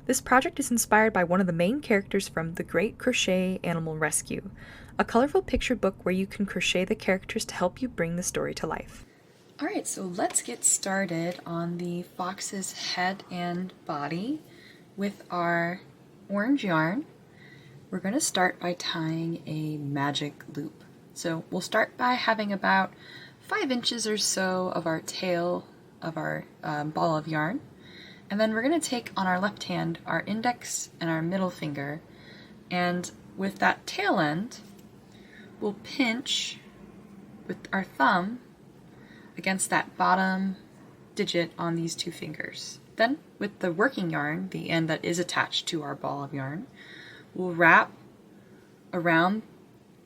This project is inspired by one of the main characters from The Great Crochet Animal Rescue, a colorful picture book where you can crochet the characters to help you bring the story to life. Alright, so let's get started on the fox's head and body with our orange yarn. We're going to start by tying a magic loop. So we'll start by having about 5 inches or so of our tail of our ball of yarn. And then we're going to take on our left hand our index and our middle finger, and with that tail end, we'll pinch with our thumb against that bottom digit on these 2 fingers. Then with the working yarn, the end that is attached to our ball of yarn, we'll wrap around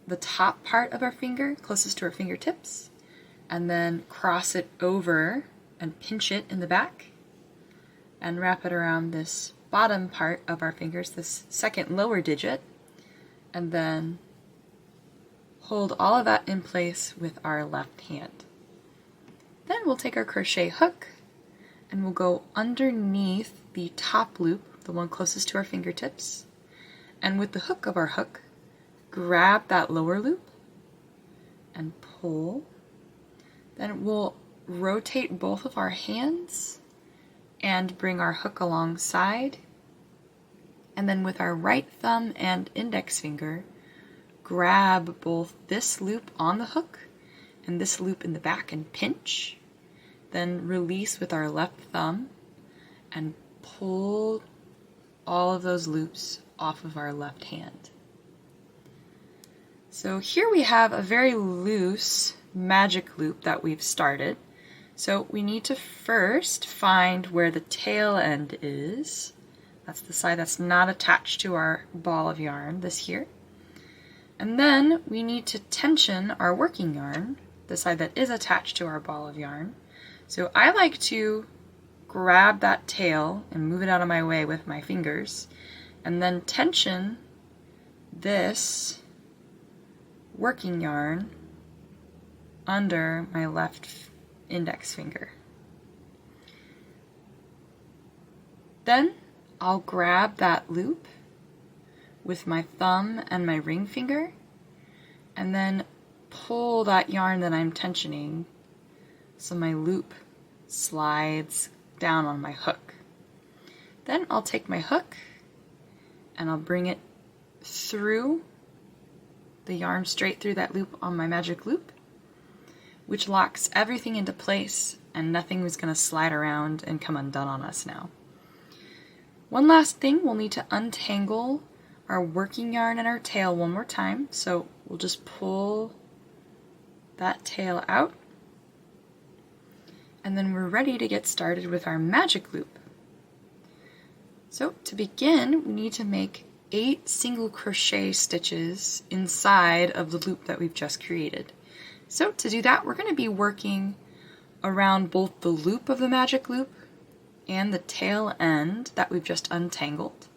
the top part of our finger closest to our fingertips, and then cross it over and pinch it in the back, and wrap it around this bottom part of our fingers, this second lower digit, and then hold all of that in place with our left hand. Then we'll take our crochet hook and we'll go underneath the top loop, the one closest to our fingertips, and with the hook of our hook, grab that lower loop and pull. Then we'll rotate both of our hands and bring our hook alongside, and then with our right thumb and index finger, grab both this loop on the hook and this loop in the back and pinch, then release with our left thumb and pull all of those loops off of our left hand. So here we have a very loose magic loop that we've started. So we need to first find where the tail end is. That's the side that's not attached to our ball of yarn, this here. And then we need to tension our working yarn, the side that is attached to our ball of yarn. So I like to grab that tail and move it out of my way with my fingers, and then tension this working yarn under my left index finger. Then I'll grab that loop with my thumb and my ring finger, and then pull that yarn that I'm tensioning so my loop slides down on my hook. Then I'll take my hook and I'll bring it through the yarn, straight through that loop on my magic loop, which locks everything into place and nothing is going to slide around and come undone on us now. One last thing, we'll need to untangle our working yarn and our tail one more time. So we'll just pull that tail out, and then we're ready to get started with our magic loop. So to begin, we need to make 8 single crochet stitches inside of the loop that we've just created. So to do that, we're going to be working around both the loop of the magic loop and the tail end that we've just untangled.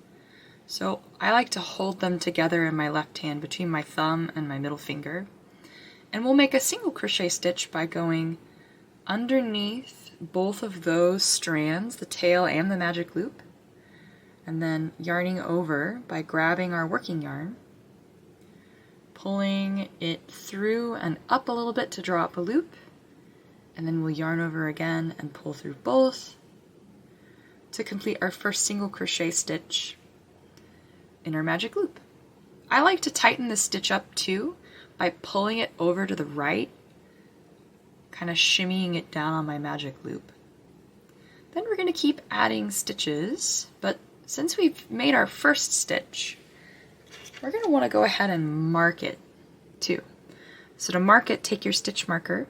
So I like to hold them together in my left hand between my thumb and my middle finger. And we'll make a single crochet stitch by going underneath both of those strands, the tail and the magic loop, and then yarning over by grabbing our working yarn, pulling it through and up a little bit to draw up a loop, and then we'll yarn over again and pull through both to complete our first single crochet stitch in our magic loop. I like to tighten this stitch up too by pulling it over to the right, kind of shimmying it down on my magic loop. Then we're going to keep adding stitches, but since we've made our first stitch, we're going to want to go ahead and mark it too. So to mark it, take your stitch marker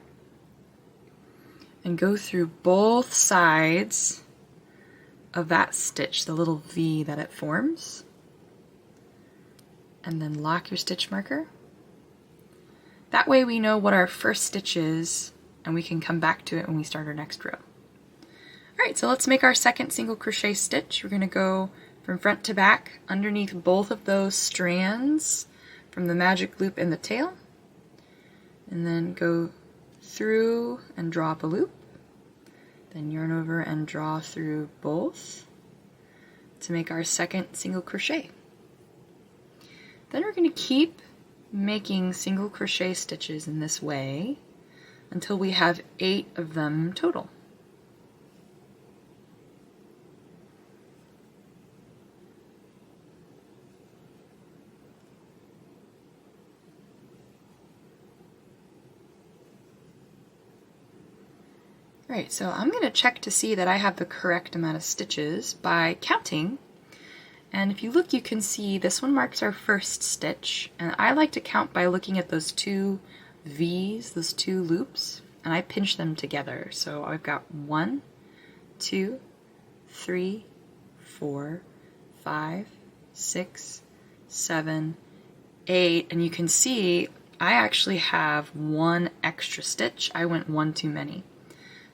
and go through both sides of that stitch, the little V that it forms, and then lock your stitch marker. That way we know what our first stitch is and we can come back to it when we start our next row. Alright, so let's make our second single crochet stitch. We're going to go from front to back underneath both of those strands from the magic loop in the tail, and then go through and draw up a loop, then yarn over and draw through both to make our second single crochet. Then we're going to keep making single crochet stitches in this way until we have 8 of them total. Alright, so I'm going to check to see that I have the correct amount of stitches by counting. And if you look, you can see this one marks our first stitch, and I like to count by looking at those 2 V's, those 2 loops, and I pinch them together. So I've got 1, 2, 3, 4, 5, 6, 7, 8, and you can see I actually have 1 extra stitch. I went 1 too many.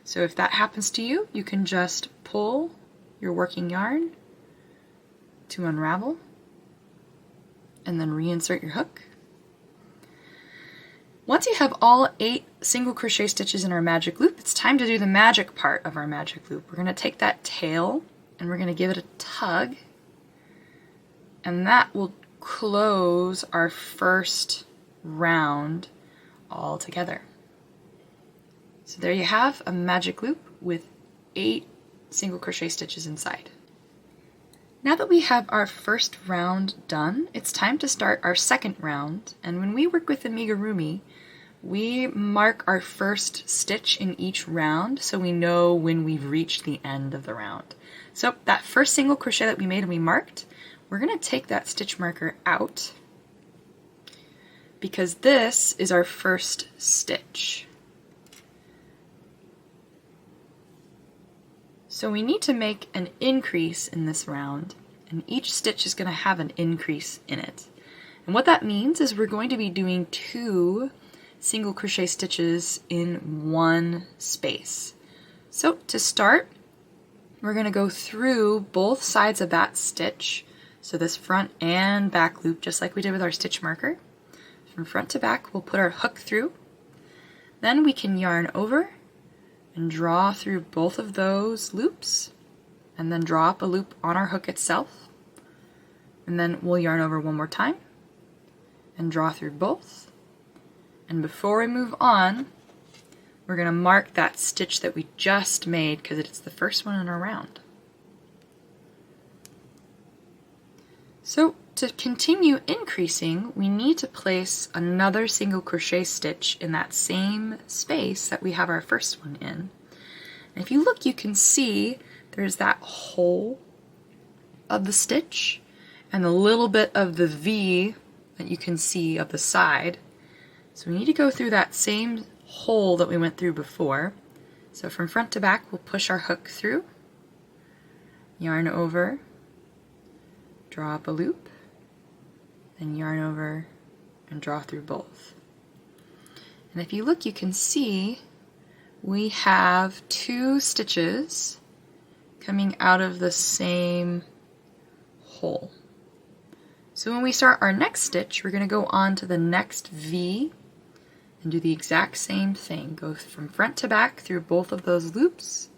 So if that happens to you, you can just pull your working yarn to unravel and then reinsert your hook. Once you have all 8 single crochet stitches in our magic loop, it's time to do the magic part of our magic loop. We're going to take that tail and we're going to give it a tug, and that will close our first round all together. So there you have a magic loop with 8 single crochet stitches inside. Now that we have our first round done, it's time to start our second round. And when we work with Amigurumi, we mark our first stitch in each round so we know when we've reached the end of the round. So that first single crochet that we made and we marked, we're going to take that stitch marker out because this is our first stitch. So we need to make an increase in this round, and each stitch is going to have an increase in it. And what that means is we're going to be doing 2 single crochet stitches in one space. So to start, we're going to go through both sides of that stitch, so this front and back loop, just like we did with our stitch marker. From front to back, we'll put our hook through. Then we can yarn over and draw through both of those loops, and then draw up a loop on our hook itself. And then we'll yarn over one more time and draw through both. And before we move on, we're going to mark that stitch that we just made because it's the first one in our round. So to continue increasing, we need to place another single crochet stitch in that same space that we have our first one in. And if you look, you can see there's that hole of the stitch and a little bit of the V that you can see of the side. So we need to go through that same hole that we went through before. So from front to back, we'll push our hook through, yarn over, draw up a loop, then yarn over and draw through both. And if you look, you can see we have 2 stitches coming out of the same hole. So when we start our next stitch, we're going to go on to the next V and do the exact same thing. Go from front to back through both of those loops,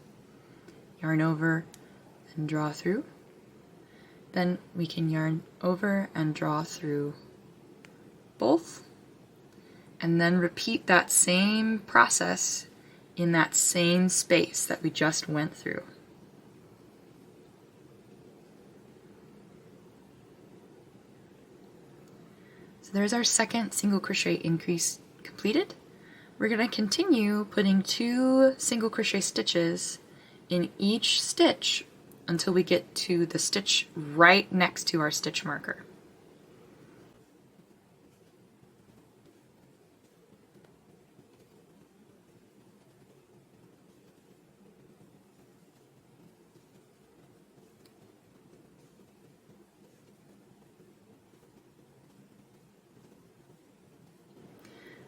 yarn over and draw through. Then we can yarn over and draw through both, and then repeat that same process in that same space that we just went through. So there's our second single crochet increase completed. We're going to continue putting 2 single crochet stitches in each stitch until we get to the stitch right next to our stitch marker.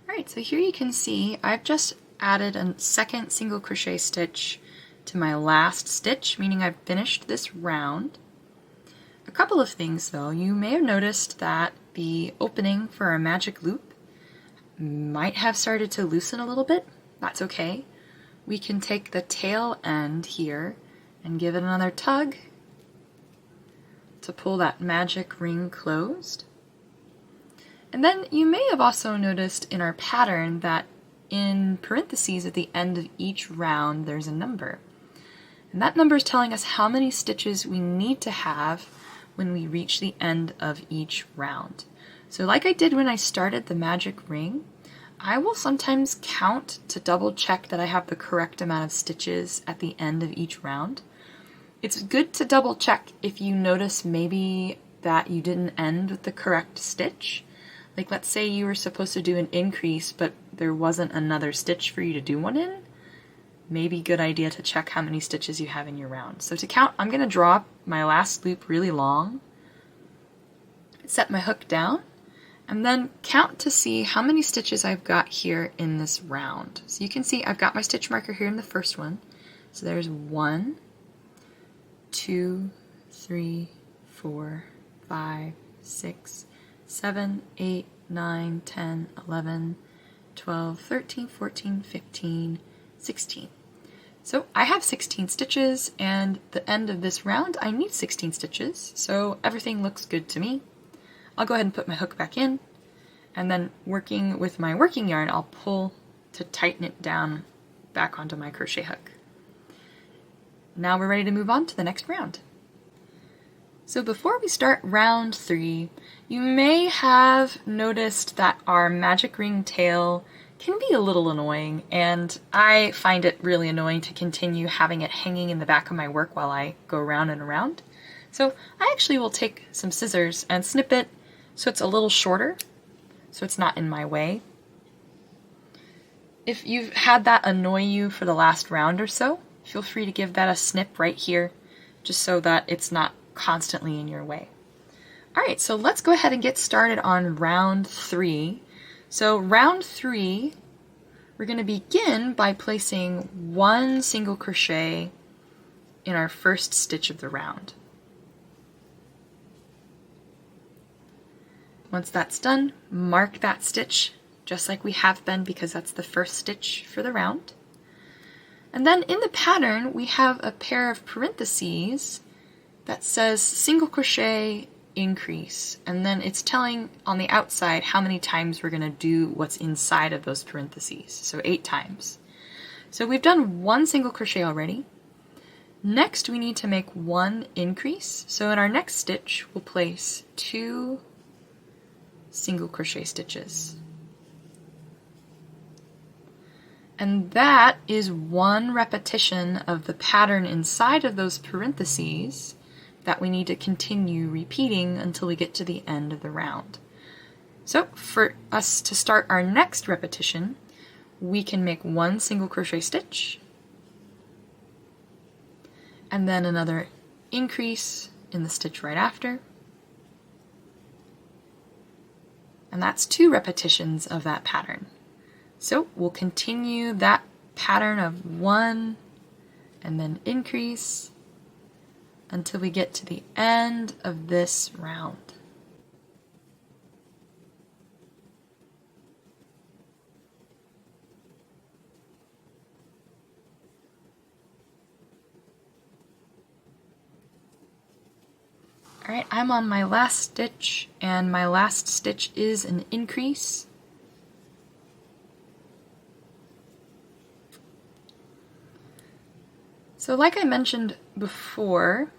Alright, so here you can see I've just added a second single crochet stitch to my last stitch, meaning I've finished this round. A couple of things though, you may have noticed that the opening for our magic loop might have started to loosen a little bit. That's okay. We can take the tail end here and give it another tug, to pull that magic ring closed. And then you may have also noticed in our pattern that in parentheses at the end of each round there's a number. And that number is telling us how many stitches we need to have when we reach the end of each round. So like I did when I started the magic ring, I will sometimes count to double check that I have the correct amount of stitches at the end of each round. It's good to double check if you notice maybe that you didn't end with the correct stitch. Like let's say you were supposed to do an increase but there wasn't another stitch for you to do one in. Maybe good idea to check how many stitches you have in your round. So to count, I'm going to draw my last loop really long, set my hook down, and then count to see how many stitches I've got here in this round. So you can see I've got my stitch marker here in the first one. So there's 1, 2, 3, 4, 5, 6, 7, 8, 9, 10, 11, 12, 13, 14, 15, 16. So I have 16 stitches, and the end of this round I need 16 stitches, so everything looks good to me. I'll go ahead and put my hook back in, and then working with my working yarn, I'll pull to tighten it down back onto my crochet hook. Now we're ready to move on to the next round. So before we start round 3, you may have noticed that our magic ring tail can be a little annoying, and I find it really annoying to continue having it hanging in the back of my work while I go around and around. So I actually will take some scissors and snip it so it's a little shorter, so it's not in my way. If you've had that annoy you for the last round or so, feel free to give that a snip right here, just so that it's not constantly in your way. Alright, so let's go ahead and get started on round 3. So round 3, we're going to begin by placing 1 single crochet in our first stitch of the round. Once that's done, mark that stitch just like we have been because that's the first stitch for the round. And then in the pattern we have a pair of parentheses that says single crochet increase, and then it's telling on the outside how many times we're going to do what's inside of those parentheses, so 8 times. So we've done 1 single crochet already. Next we need to make 1 increase, so in our next stitch we'll place 2 single crochet stitches. And that is 1 repetition of the pattern inside of those parentheses that we need to continue repeating until we get to the end of the round. So for us to start our next repetition, we can make 1 single crochet stitch, and then another increase in the stitch right after. And that's 2 repetitions of that pattern. So we'll continue that pattern of 1 and then increase until we get to the end of this round. Alright, I'm on my last stitch, and my last stitch is an increase. So like I mentioned before,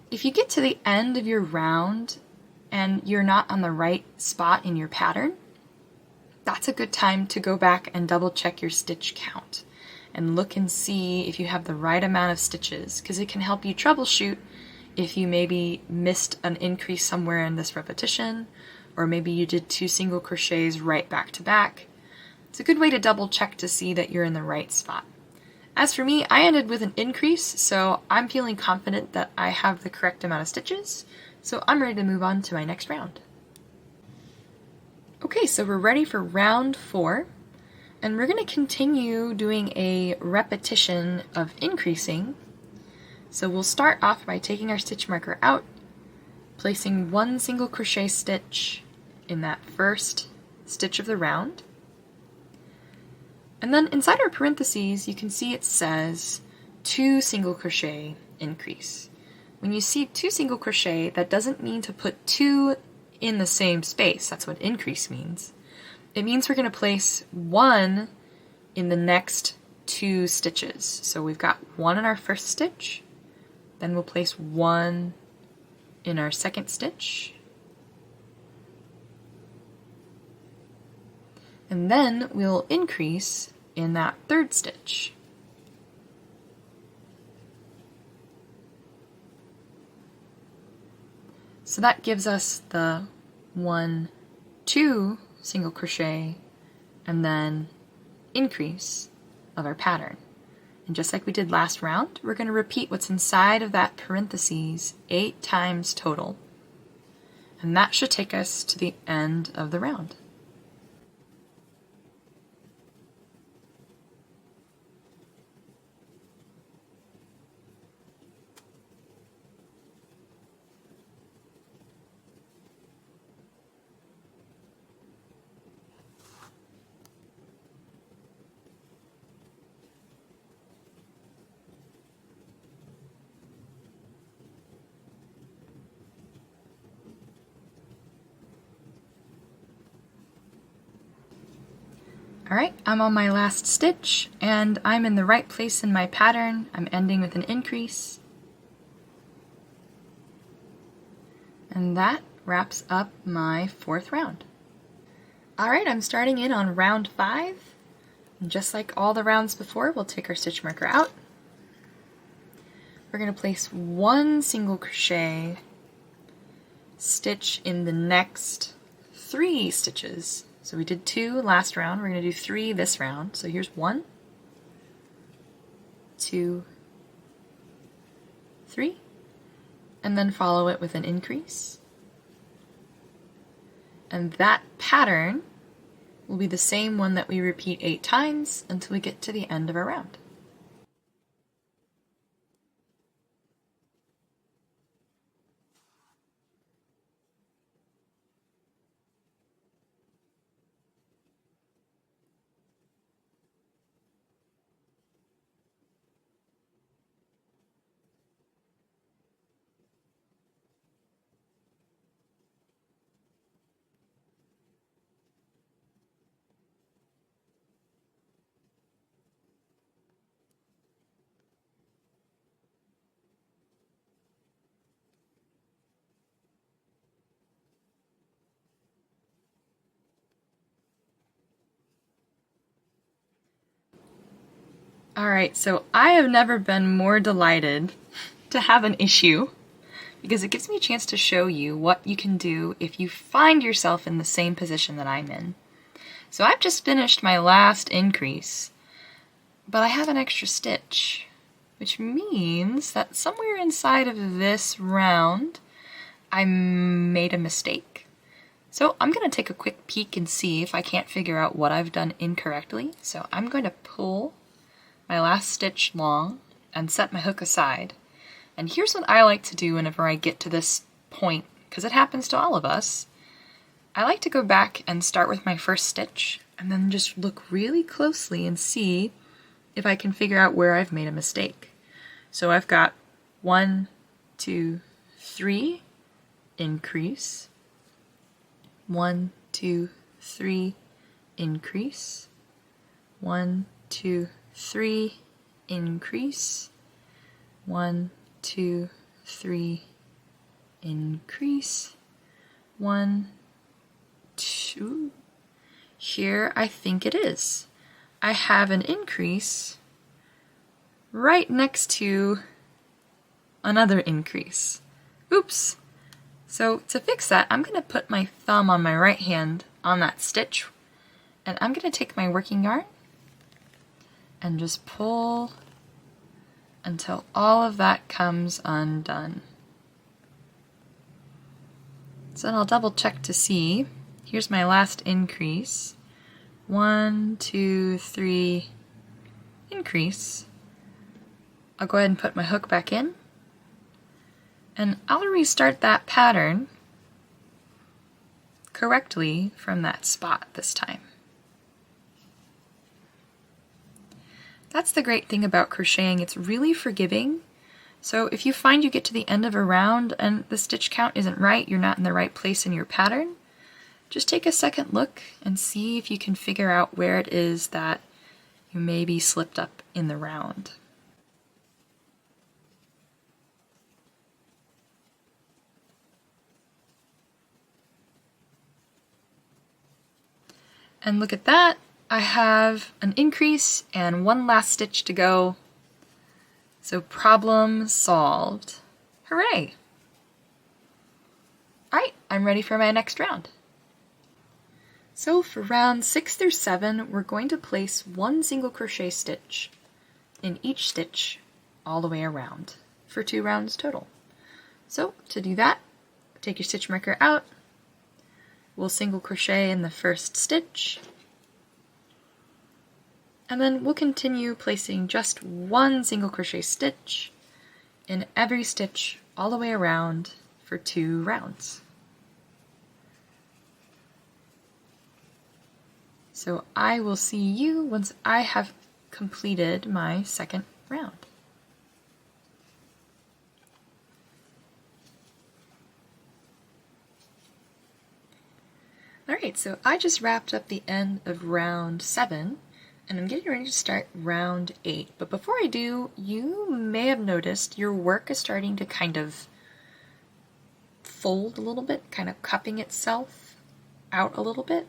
if you get to the end of your round and you're not on the right spot in your pattern, that's a good time to go back and double check your stitch count and look and see if you have the right amount of stitches, because it can help you troubleshoot if you maybe missed an increase somewhere in this repetition, or maybe you did 2 single crochets right back to back. It's a good way to double check to see that you're in the right spot. As for me, I ended with an increase, so I'm feeling confident that I have the correct amount of stitches, so I'm ready to move on to my next round. Okay, so we're ready for round 4, and we're going to continue doing a repetition of increasing. So we'll start off by taking our stitch marker out, placing 1 single crochet stitch in that first stitch of the round. And then inside our parentheses, you can see it says 2 single crochet increase, when you see 2 single crochet, that doesn't mean to put 2 in the same space. That's what increase means. It means we're going to place 1 in the next 2 stitches. So we've got 1 in our first stitch, then we'll place 1 in our second stitch, and then we'll increase in that third stitch. So that gives us the 1, 2 single crochet and then increase of our pattern. And just like we did last round, we're going to repeat what's inside of that parentheses 8 times total. And that should take us to the end of the round. Alright, I'm on my last stitch and I'm in the right place in my pattern. I'm ending with an increase. And that wraps up my 4th round. Alright, I'm starting in on round 5. And just like all the rounds before, we'll take our stitch marker out. We're going to place 1 single crochet stitch in the next 3 stitches. So we did 2 last round, we're going to do 3 this round. So here's 1, 2, 3, and then follow it with an increase. And that pattern will be the same one that we repeat 8 times until we get to the end of our round. Alright, so I have never been more delighted to have an issue because it gives me a chance to show you what you can do if you find yourself in the same position that I'm in. So I've just finished my last increase, but I have an extra stitch, which means that somewhere inside of this round I made a mistake. So I'm going to take a quick peek and see if I can't figure out what I've done incorrectly. So I'm going to pull my last stitch long and set my hook aside. And here's what I like to do whenever I get to this point, because it happens to all of us. I like to go back and start with my first stitch and then just look really closely and see if I can figure out where I've made a mistake. So I've got 1, 2, 3, increase, 1, 2, 3, increase, 1, 2, 3, increase, 1, 2, 3, increase, 1, 2. Here I think it is. I have an increase right next to another increase. Oops! So to fix that, I'm going to put my thumb on my right hand on that stitch, and I'm going to take my working yarn and just pull until all of that comes undone. So then I'll double check to see. Here's my last increase. 1, 2, 3, increase. I'll go ahead and put my hook back in, and I'll restart that pattern correctly from that spot this time. That's the great thing about crocheting. It's really forgiving. So if you find you get to the end of a round and the stitch count isn't right, you're not in the right place in your pattern, just take a second look and see if you can figure out where it is that you may be slipped up in the round. And look at that, I have an increase and one last stitch to go. So problem solved. Hooray! Alright, I'm ready for my next round. So for rounds 6 through 7, we're going to place one single crochet stitch in each stitch all the way around for 2 rounds total. So to do that, take your stitch marker out, we'll single crochet in the first stitch, and then we'll continue placing just one single crochet stitch in every stitch all the way around for 2 rounds. So I will see you once I have completed my second round. Alright, so I just wrapped up the end of round 7, and I'm getting ready to start round 8. But before I do, you may have noticed your work is starting to kind of fold a little bit, kind of cupping itself out a little bit,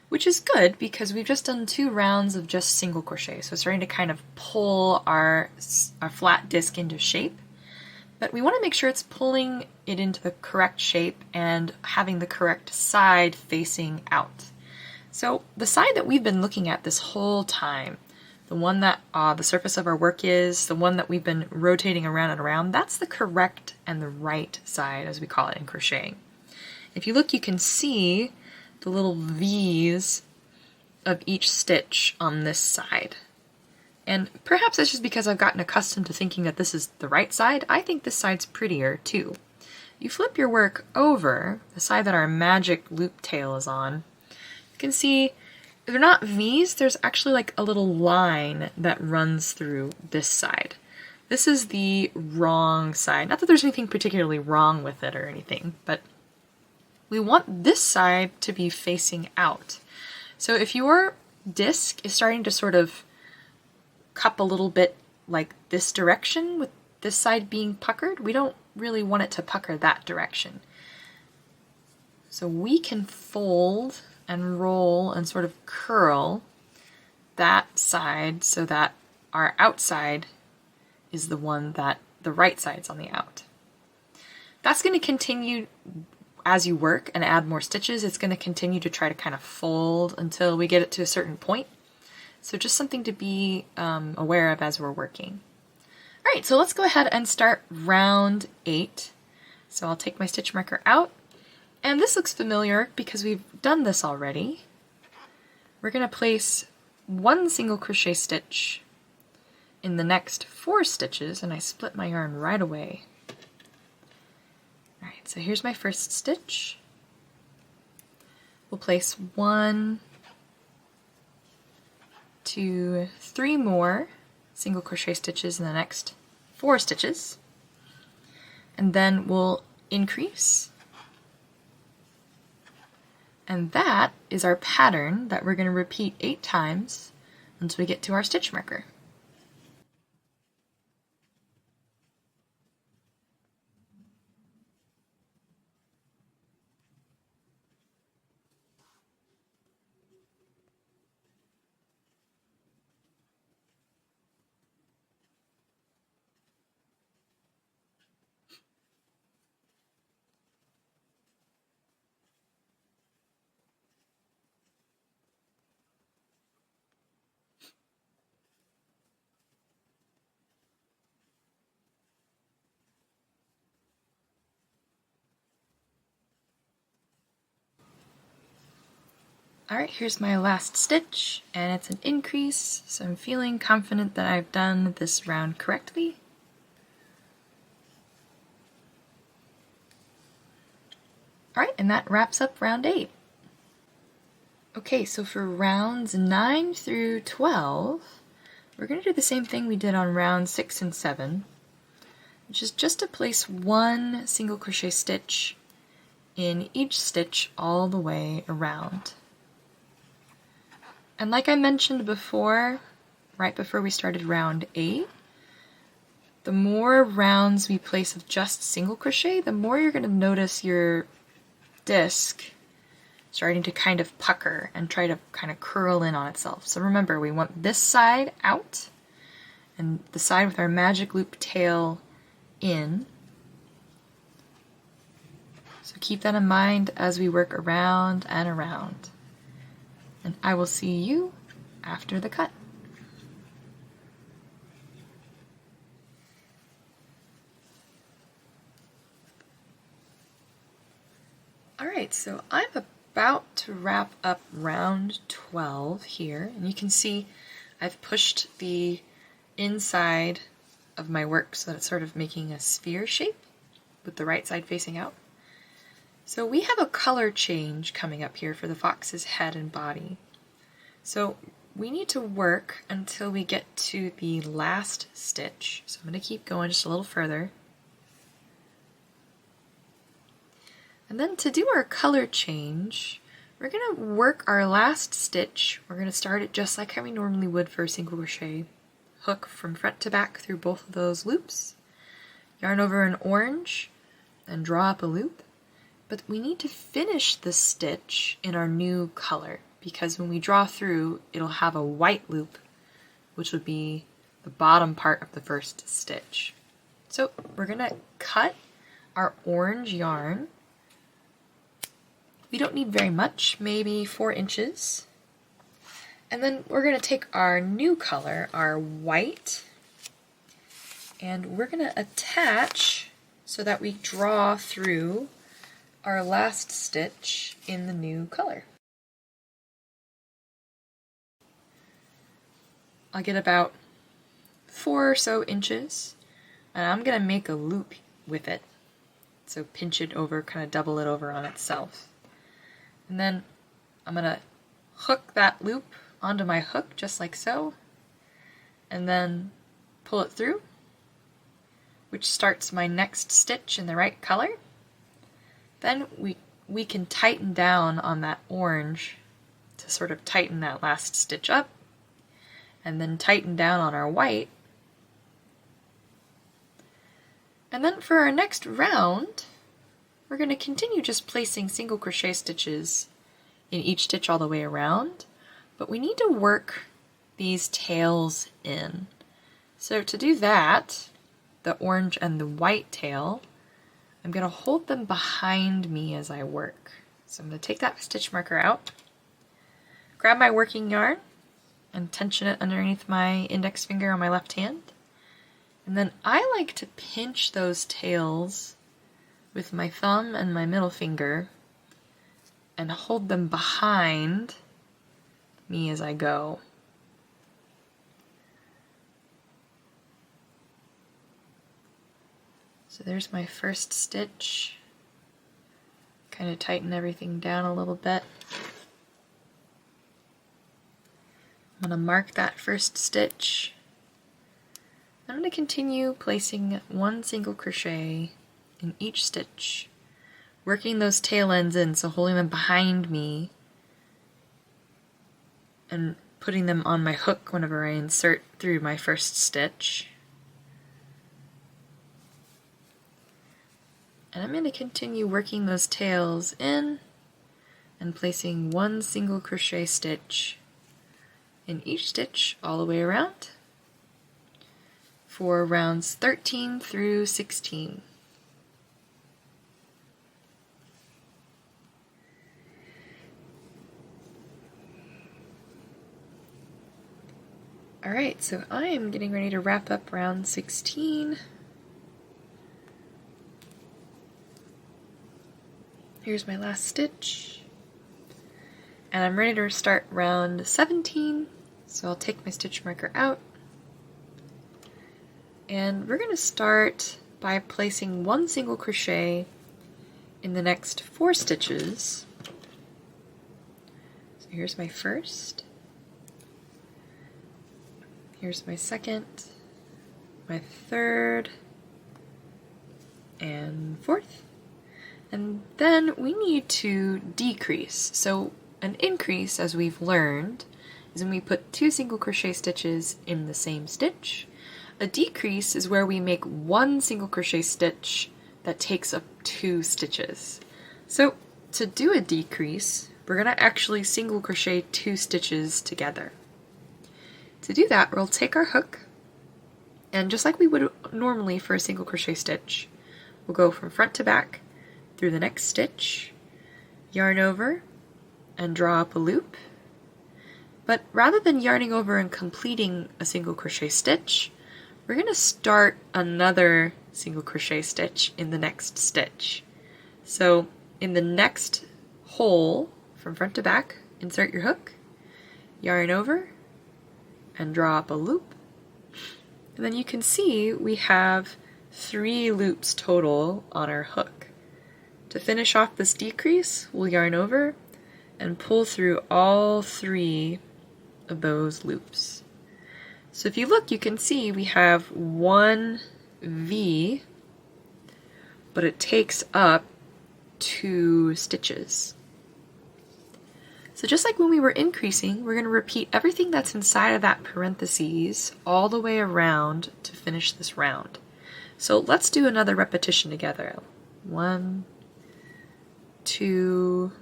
which is good because we've just done 2 rounds of just single crochet. So it's starting to kind of pull our flat disc into shape. But we want to make sure it's pulling it into the correct shape and having the correct side facing out. So the side that we've been looking at this whole time, the one that the surface of our work is, the one that we've been rotating around and around, that's the correct and the right side, as we call it in crocheting. If you look, you can see the little V's of each stitch on this side. And perhaps that's just because I've gotten accustomed to thinking that this is the right side. I think this side's prettier too. You flip your work over, the side that our magic loop tail is on, you can see they're not V's, there's actually like a little line that runs through this side. This is the wrong side. Not that there's anything particularly wrong with it or anything, but we want this side to be facing out. So if your disc is starting to sort of cup a little bit like this direction with this side being puckered, we don't really want it to pucker that direction. So we can fold and roll and sort of curl that side so that our outside is the one that the right side's on the out. That's going to continue as you work and add more stitches. It's going to continue to try to kind of fold until we get it to a certain point. So just something to be aware of as we're working. All right, so let's go ahead and start round 8. So I'll take my stitch marker out, and this looks familiar because we've done this already. We're going to place one single crochet stitch in the next 4 stitches, and I split my yarn right away. All right, so here's my first stitch. We'll place 1, 2, 3 more single crochet stitches in the next 4 stitches, and then we'll increase, and that is our pattern that we're going to repeat 8 times until we get to our stitch marker. Alright, here's my last stitch, and it's an increase, so I'm feeling confident that I've done this round correctly. Alright, and that wraps up round 8. Okay, so for rounds 9 through 12, we're going to do the same thing we did on round 6 and 7. which is just to place one single crochet stitch in each stitch all the way around. And like I mentioned before, right before we started round 8, the more rounds we place of just single crochet, the more you're going to notice your disc starting to kind of pucker and try to kind of curl in on itself. So remember, we want this side out and the side with our magic loop tail in. So keep that in mind as we work around and around. And I will see you after the cut. Alright, so I'm about to wrap up round 12 here, and you can see I've pushed the inside of my work so that it's sort of making a sphere shape with the right side facing out. So we have a color change coming up here for the fox's head and body. So we need to work until we get to the last stitch. So I'm going to keep going just a little further. And then to do our color change, we're going to work our last stitch. We're going to start it just like how we normally would for a single crochet. Hook from front to back through both of those loops. Yarn over an orange and draw up a loop. But we need to finish the stitch in our new color, because when we draw through, it'll have a white loop, which would be the bottom part of the first stitch. So we're going to cut our orange yarn. We don't need very much, maybe 4 inches. And then we're going to take our new color, our white, and we're going to attach so that we draw through our last stitch in the new color. I'll get about 4 or so inches, and I'm going to make a loop with it. So pinch it over, kind of double it over on itself. And then I'm going to hook that loop onto my hook just like so, and then pull it through, which starts my next stitch in the right color. Then we can tighten down on that orange to sort of tighten that last stitch up, and then tighten down on our white. And then for our next round, we're going to continue just placing single crochet stitches in each stitch all the way around, but we need to work these tails in. So to do that, the orange and the white tail, I'm going to hold them behind me as I work. So I'm going to take that stitch marker out, grab my working yarn, and tension it underneath my index finger on my left hand. And then I like to pinch those tails with my thumb and my middle finger and hold them behind me as I go. So there's my first stitch. Kind of tighten everything down a little bit. I'm going to mark that first stitch. I'm going to continue placing one single crochet in each stitch, working those tail ends in, so holding them behind me and putting them on my hook whenever I insert through my first stitch. And I'm going to continue working those tails in and placing one single crochet stitch in each stitch all the way around for rounds 13 through 16. Alright, so I am getting ready to wrap up round 16. Here's my last stitch. And I'm ready to start round 17. So I'll take my stitch marker out. And we're going to start by placing one single crochet in the next 4 stitches. So here's my first. Here's my second, my third, and fourth. And then we need to decrease. So an increase, as we've learned, is when we put 2 single crochet stitches in the same stitch. A decrease is where we make 1 single crochet stitch that takes up 2 stitches. So to do a decrease, we're going to actually single crochet 2 stitches together. To do that, we'll take our hook, and just like we would normally for a single crochet stitch, we'll go from front to back through the next stitch, yarn over, and draw up a loop. But rather than yarning over and completing a single crochet stitch, we're going to start another single crochet stitch in the next stitch. So in the next hole, from front to back, insert your hook, yarn over, and draw up a loop. And then you can see we have 3 loops total on our hook. To finish off this decrease, we'll yarn over and pull through all 3 of those loops. So if you look, you can see we have 1 V, but it takes up 2 stitches. So just like when we were increasing, we're going to repeat everything that's inside of that parentheses all the way around to finish this round. So let's do another repetition together. 1, 2,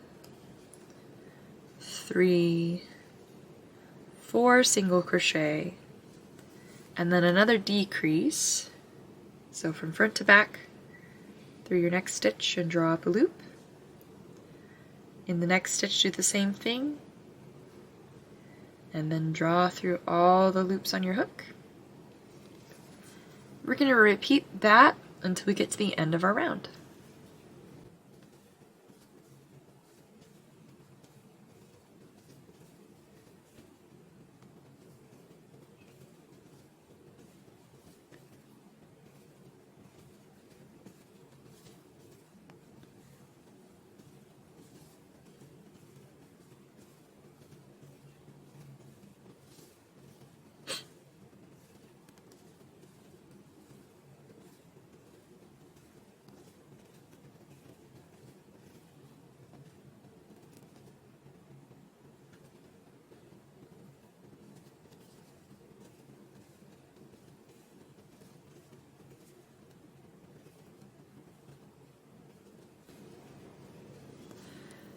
3, 4 single crochet, and then another decrease. So from front to back through your next stitch and draw up a loop. In the next stitch, do the same thing, and then draw through all the loops on your hook. We're going to repeat that until we get to the end of our round.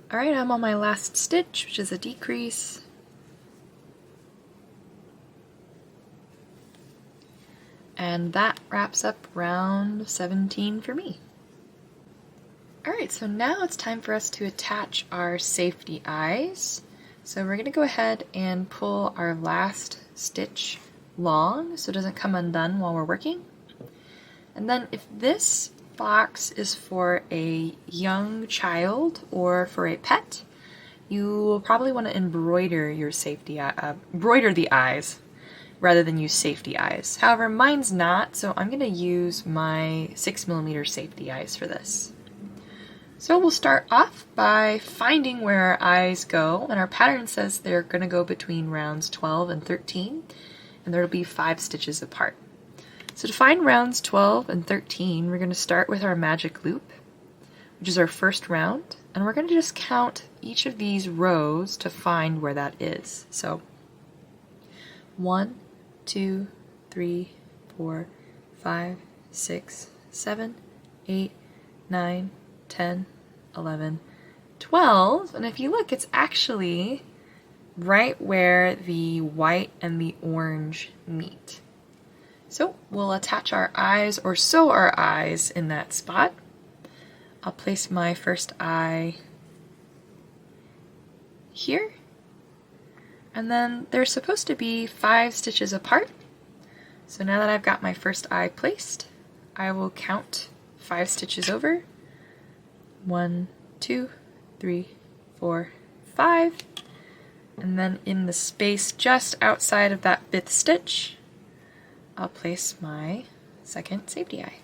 Alright, I'm on my last stitch, which is a decrease. And that wraps up round 17 for me. Alright, so now it's time for us to attach our safety eyes. So we're going to go ahead and pull our last stitch long so it doesn't come undone while we're working. And then if this box is for a young child or for a pet, you will probably want to embroider your embroider the eyes rather than use safety eyes. However, mine's not, so I'm going to use my 6mm safety eyes for this. So we'll start off by finding where our eyes go, and our pattern says they're going to go between rounds 12 and 13, and there'll be 5 stitches apart. So to find rounds 12 and 13, we're going to start with our magic loop, which is our first round, and we're going to just count each of these rows to find where that is. So 1, 2, 3, 4, 5, 6, 7, 8, 9, 10, 11, 12, and if you look, it's actually right where the white and the orange meet. So we'll attach our eyes or sew our eyes in that spot. I'll place my first eye here, and then they're supposed to be 5 stitches apart. So now that I've got my first eye placed, I will count 5 stitches over. 1, 2, 3, 4, 5, and then in the space just outside of that 5th stitch, I'll place my second safety eye.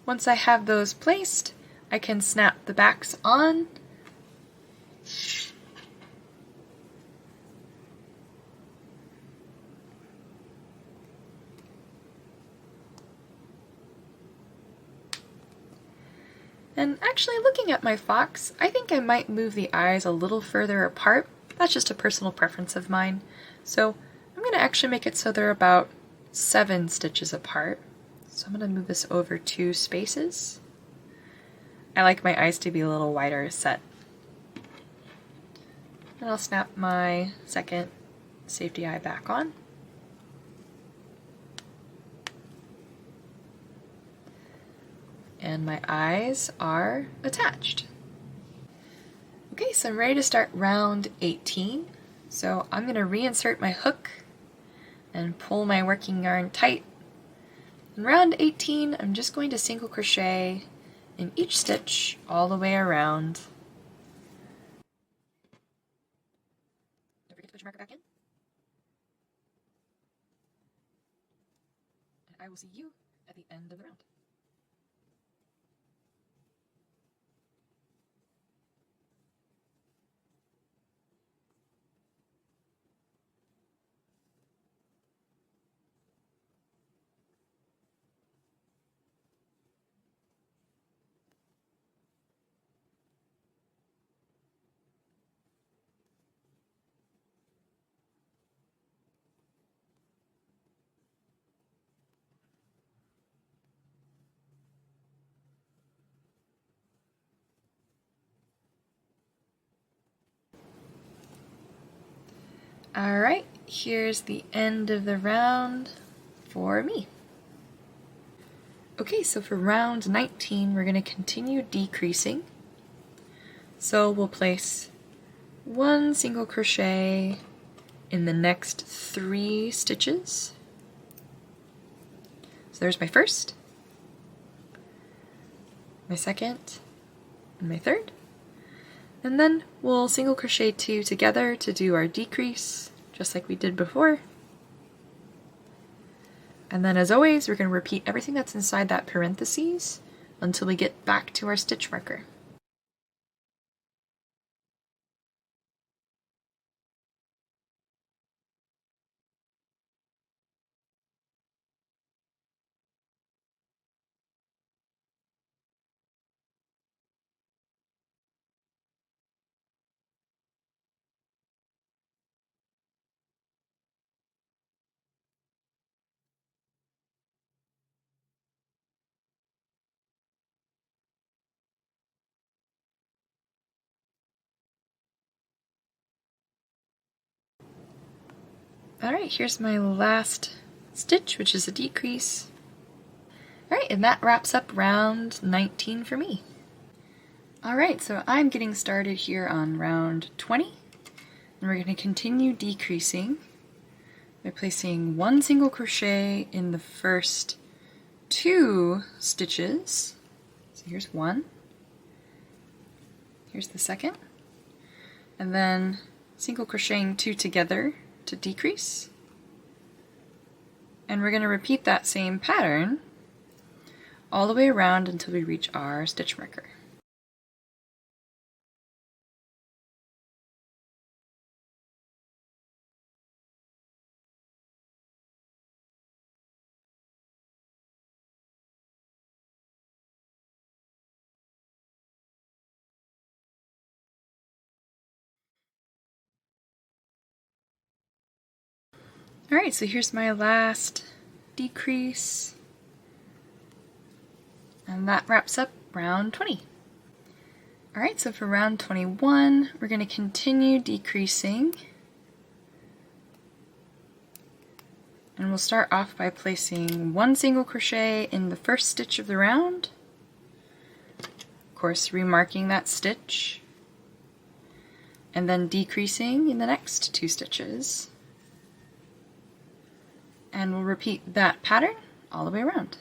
Once I have those placed, I can snap the backs on. And actually, looking at my fox, I think I might move the eyes a little further apart. That's just a personal preference of mine. So I'm going to actually make it so they're about 7 stitches apart. So I'm going to move this over 2 spaces. I like my eyes to be a little wider set. And I'll snap my second safety eye back on. And my eyes are attached. Okay, so I'm ready to start round 18. So I'm going to reinsert my hook and pull my working yarn tight. In round 18, I'm just going to single crochet in each stitch all the way around. Don't forget to put your marker back in. And I will see you at the end of the round. Alright, here's the end of the round for me. Okay, so for round 19, we're going to continue decreasing. So we'll place 1 single crochet in the next 3 stitches. So there's my first, my second, and my third. And then we'll single crochet 2 together to do our decrease, just like we did before. And then as always, we're going to repeat everything that's inside that parentheses until we get back to our stitch marker. Alright, here's my last stitch, which is a decrease. Alright, and that wraps up round 19 for me. Alright, so I'm getting started here on round 20, and we're going to continue decreasing by placing 1 single crochet in the first 2 stitches. So here's 1, here's the second, and then single crocheting 2 together to decrease. And we're going to repeat that same pattern all the way around until we reach our stitch marker. Alright, so here's my last decrease, and that wraps up round 20. Alright, so for round 21, we're going to continue decreasing, and we'll start off by placing 1 single crochet in the first stitch of the round, of course remarking that stitch, and then decreasing in the next 2 stitches. And we'll repeat that pattern all the way around.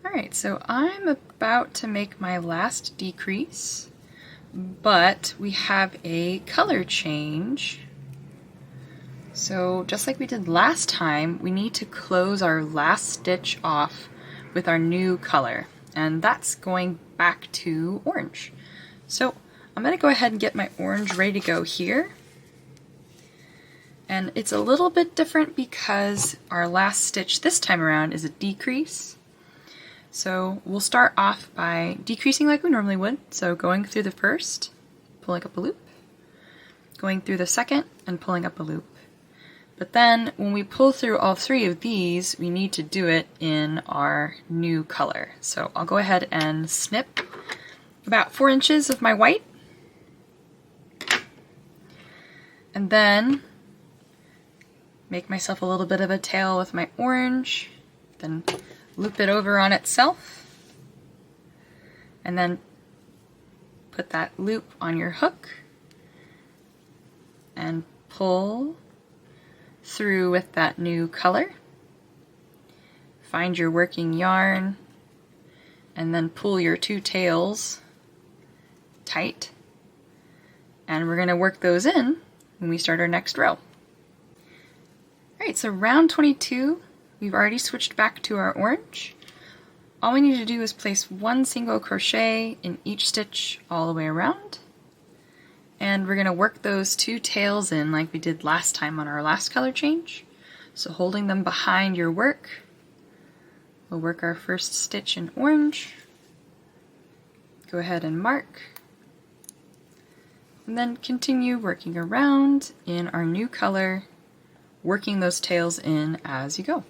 Alright, so I'm about to make my last decrease, but we have a color change. So just like we did last time, we need to close our last stitch off with our new color, and that's going back to orange. So I'm going to go ahead and get my orange ready to go here. And it's a little bit different because our last stitch this time around is a decrease. So we'll start off by decreasing like we normally would. So going through the first, pulling up a loop, going through the second and pulling up a loop. But then when we pull through all three of these, we need to do it in our new color. So I'll go ahead and snip about 4 inches of my white. And then make myself a little bit of a tail with my orange, then loop it over on itself, and then put that loop on your hook and pull through with that new color. Find your working yarn and then pull your 2 tails tight, and we're going to work those in when we start our next row. Alright, so round 22, we've already switched back to our orange. All we need to do is place 1 single crochet in each stitch all the way around. And we're going to work those 2 tails in like we did last time on our last color change. So holding them behind your work, we'll work our first stitch in orange. Go ahead and mark. And then continue working around in our new color, working those tails in as you go.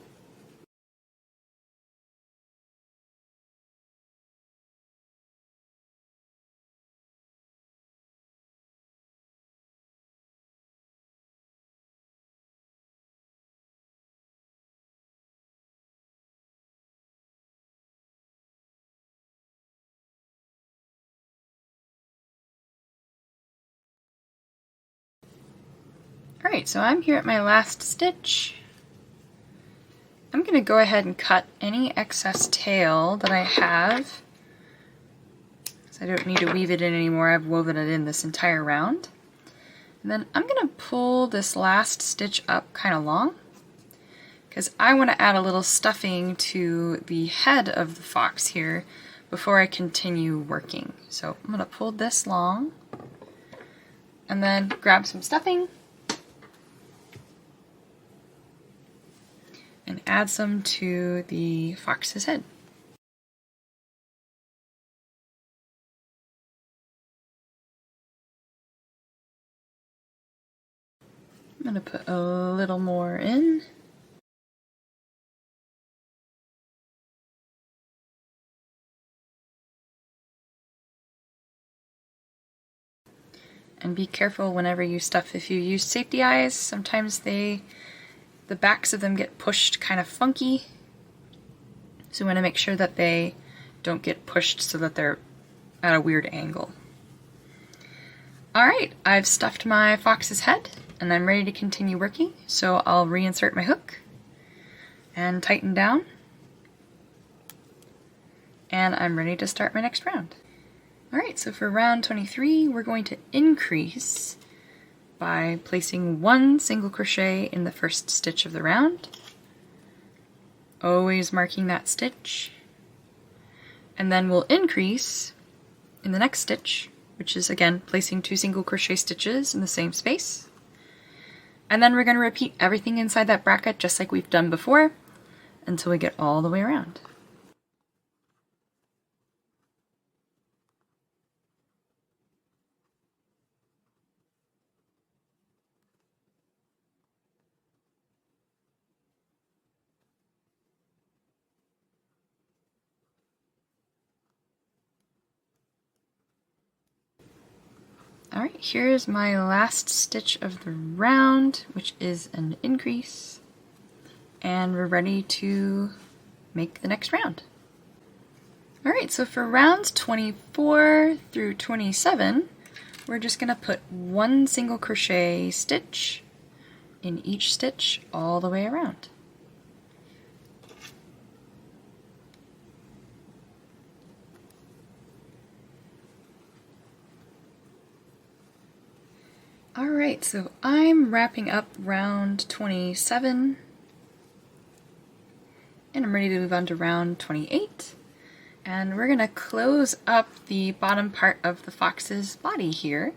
Alright, so I'm here at my last stitch. I'm going to go ahead and cut any excess tail that I have, so I don't need to weave it in anymore. I've woven it in this entire round. And then I'm going to pull this last stitch up kind of long, because I want to add a little stuffing to the head of the fox here before I continue working. So I'm going to pull this long, and then grab some stuffing, and add some to the fox's head. I'm going to put a little more in. And be careful whenever you stuff. If you use safety eyes, sometimes the backs of them get pushed kind of funky. So we want to make sure that they don't get pushed so that they're at a weird angle. Alright, I've stuffed my fox's head and I'm ready to continue working. So I'll reinsert my hook and tighten down. And I'm ready to start my next round. Alright, so for round 23, we're going to increase by placing 1 single crochet in the first stitch of the round, always marking that stitch, and then we'll increase in the next stitch, which is again placing 2 single crochet stitches in the same space, and then we're going to repeat everything inside that bracket just like we've done before until we get all the way around. Alright, here's my last stitch of the round, which is an increase, and we're ready to make the next round. Alright, so for rounds 24 through 27, we're just going to put 1 single crochet stitch in each stitch all the way around. Alright, so I'm wrapping up round 27, and I'm ready to move on to round 28. And we're going to close up the bottom part of the fox's body here.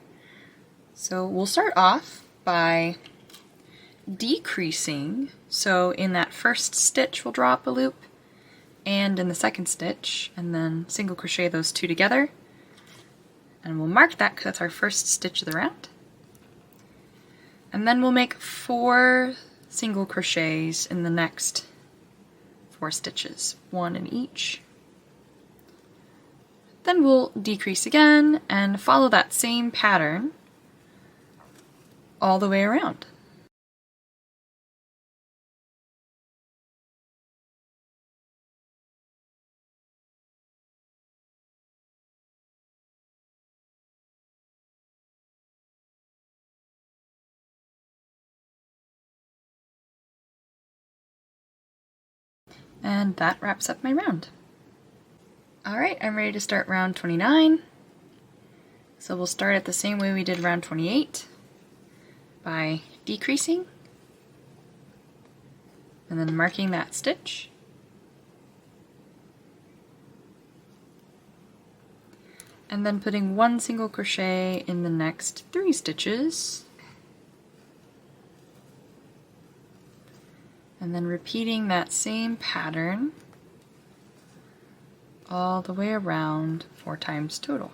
So we'll start off by decreasing. So in that first stitch we'll draw up a loop, and in the second stitch, and then single crochet those two together. And we'll mark that because that's our first stitch of the round. And then we'll make 4 single crochets in the next 4 stitches, 1 in each. Then we'll decrease again and follow that same pattern all the way around. And that wraps up my round. Alright, I'm ready to start round 29. So we'll start it the same way we did round 28 by decreasing and then marking that stitch. And then putting 1 single crochet in the next 3 stitches. And then repeating that same pattern all the way around 4 times total.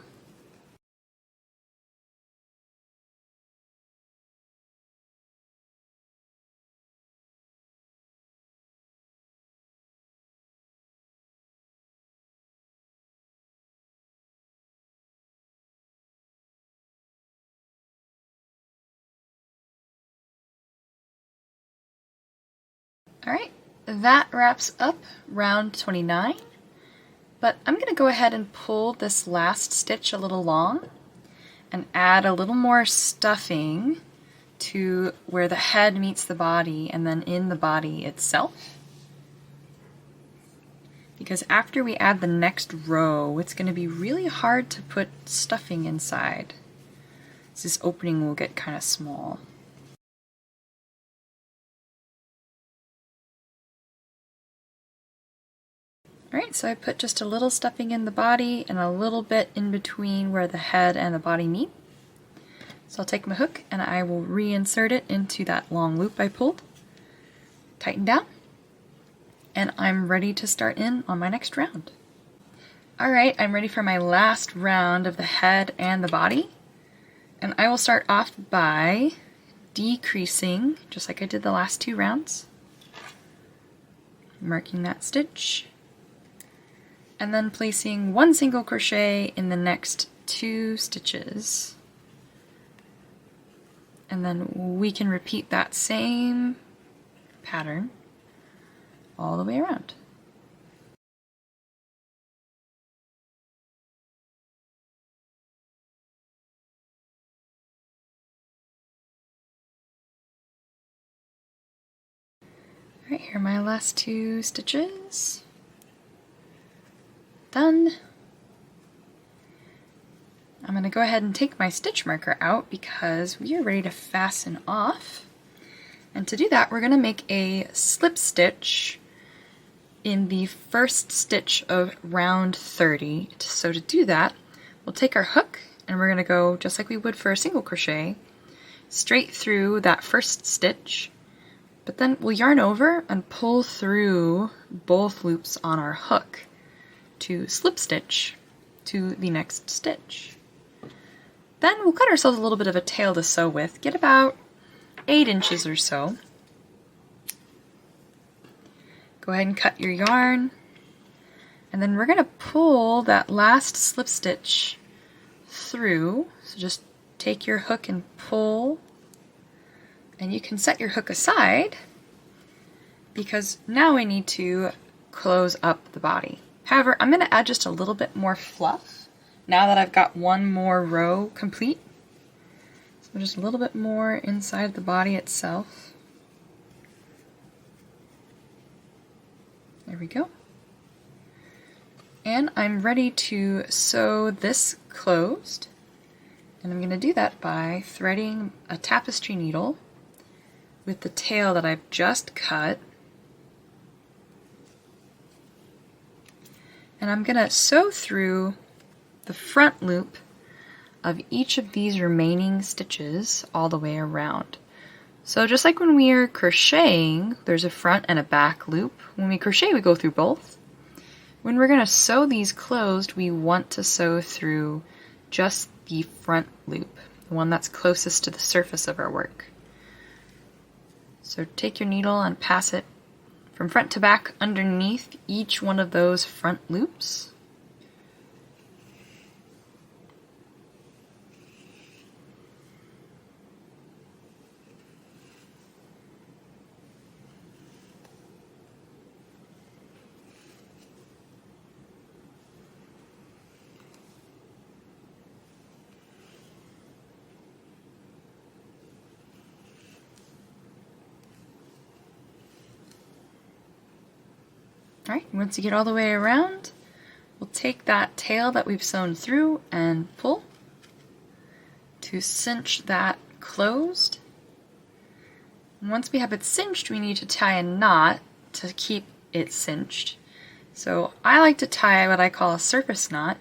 Alright, that wraps up round 29, but I'm going to go ahead and pull this last stitch a little long and add a little more stuffing to where the head meets the body and then in the body itself. Because after we add the next row, it's going to be really hard to put stuffing inside. This opening will get kind of small. Alright, so I put just a little stuffing in the body and a little bit in between where the head and the body meet. So I'll take my hook and I will reinsert it into that long loop I pulled, tighten down, and I'm ready to start in on my next round. Alright, I'm ready for my last round of the head and the body, and I will start off by decreasing, just like I did the last 2 rounds, marking that stitch, and then placing 1 single crochet in the next 2 stitches. And then we can repeat that same pattern all the way around. Alright, here are my last 2 stitches. Done. I'm going to go ahead and take my stitch marker out because we are ready to fasten off. And to do that, we're going to make a slip stitch in the first stitch of round 30. So to do that, we'll take our hook and we're going to go, just like we would for a single crochet, straight through that first stitch, but then we'll yarn over and pull through both loops on our hook to slip stitch to the next stitch. Then we'll cut ourselves a little bit of a tail to sew with, get about 8 inches or so. Go ahead and cut your yarn, and then we're going to pull that last slip stitch through. So just take your hook and pull, and you can set your hook aside because now we need to close up the body. However, I'm going to add just a little bit more fluff now that I've got 1 more row complete. So just a little bit more inside the body itself. There we go. And I'm ready to sew this closed. And I'm going to do that by threading a tapestry needle with the tail that I've just cut. And I'm going to sew through the front loop of each of these remaining stitches all the way around. So just like when we are crocheting, there's a front and a back loop. When we crochet, we go through both. When we're going to sew these closed, we want to sew through just the front loop, the one that's closest to the surface of our work. So take your needle and pass it from front to back underneath each one of those front loops. Alright, once you get all the way around, we'll take that tail that we've sewn through and pull to cinch that closed. And once we have it cinched, we need to tie a knot to keep it cinched. So I like to tie what I call a surface knot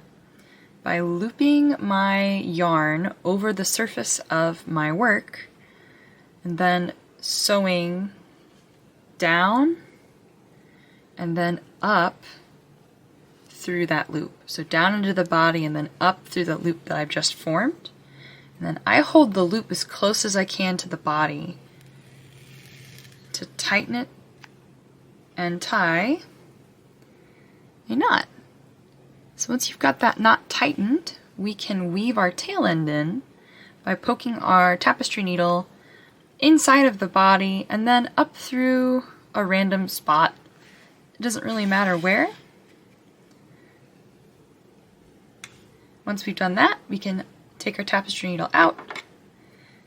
by looping my yarn over the surface of my work and then sewing down and then up through that loop. So down into the body and then up through the loop that I've just formed. And then I hold the loop as close as I can to the body to tighten it and tie a knot. So once you've got that knot tightened, we can weave our tail end in by poking our tapestry needle inside of the body and then up through a random spot. It doesn't really matter where. Once we've done that, we can take our tapestry needle out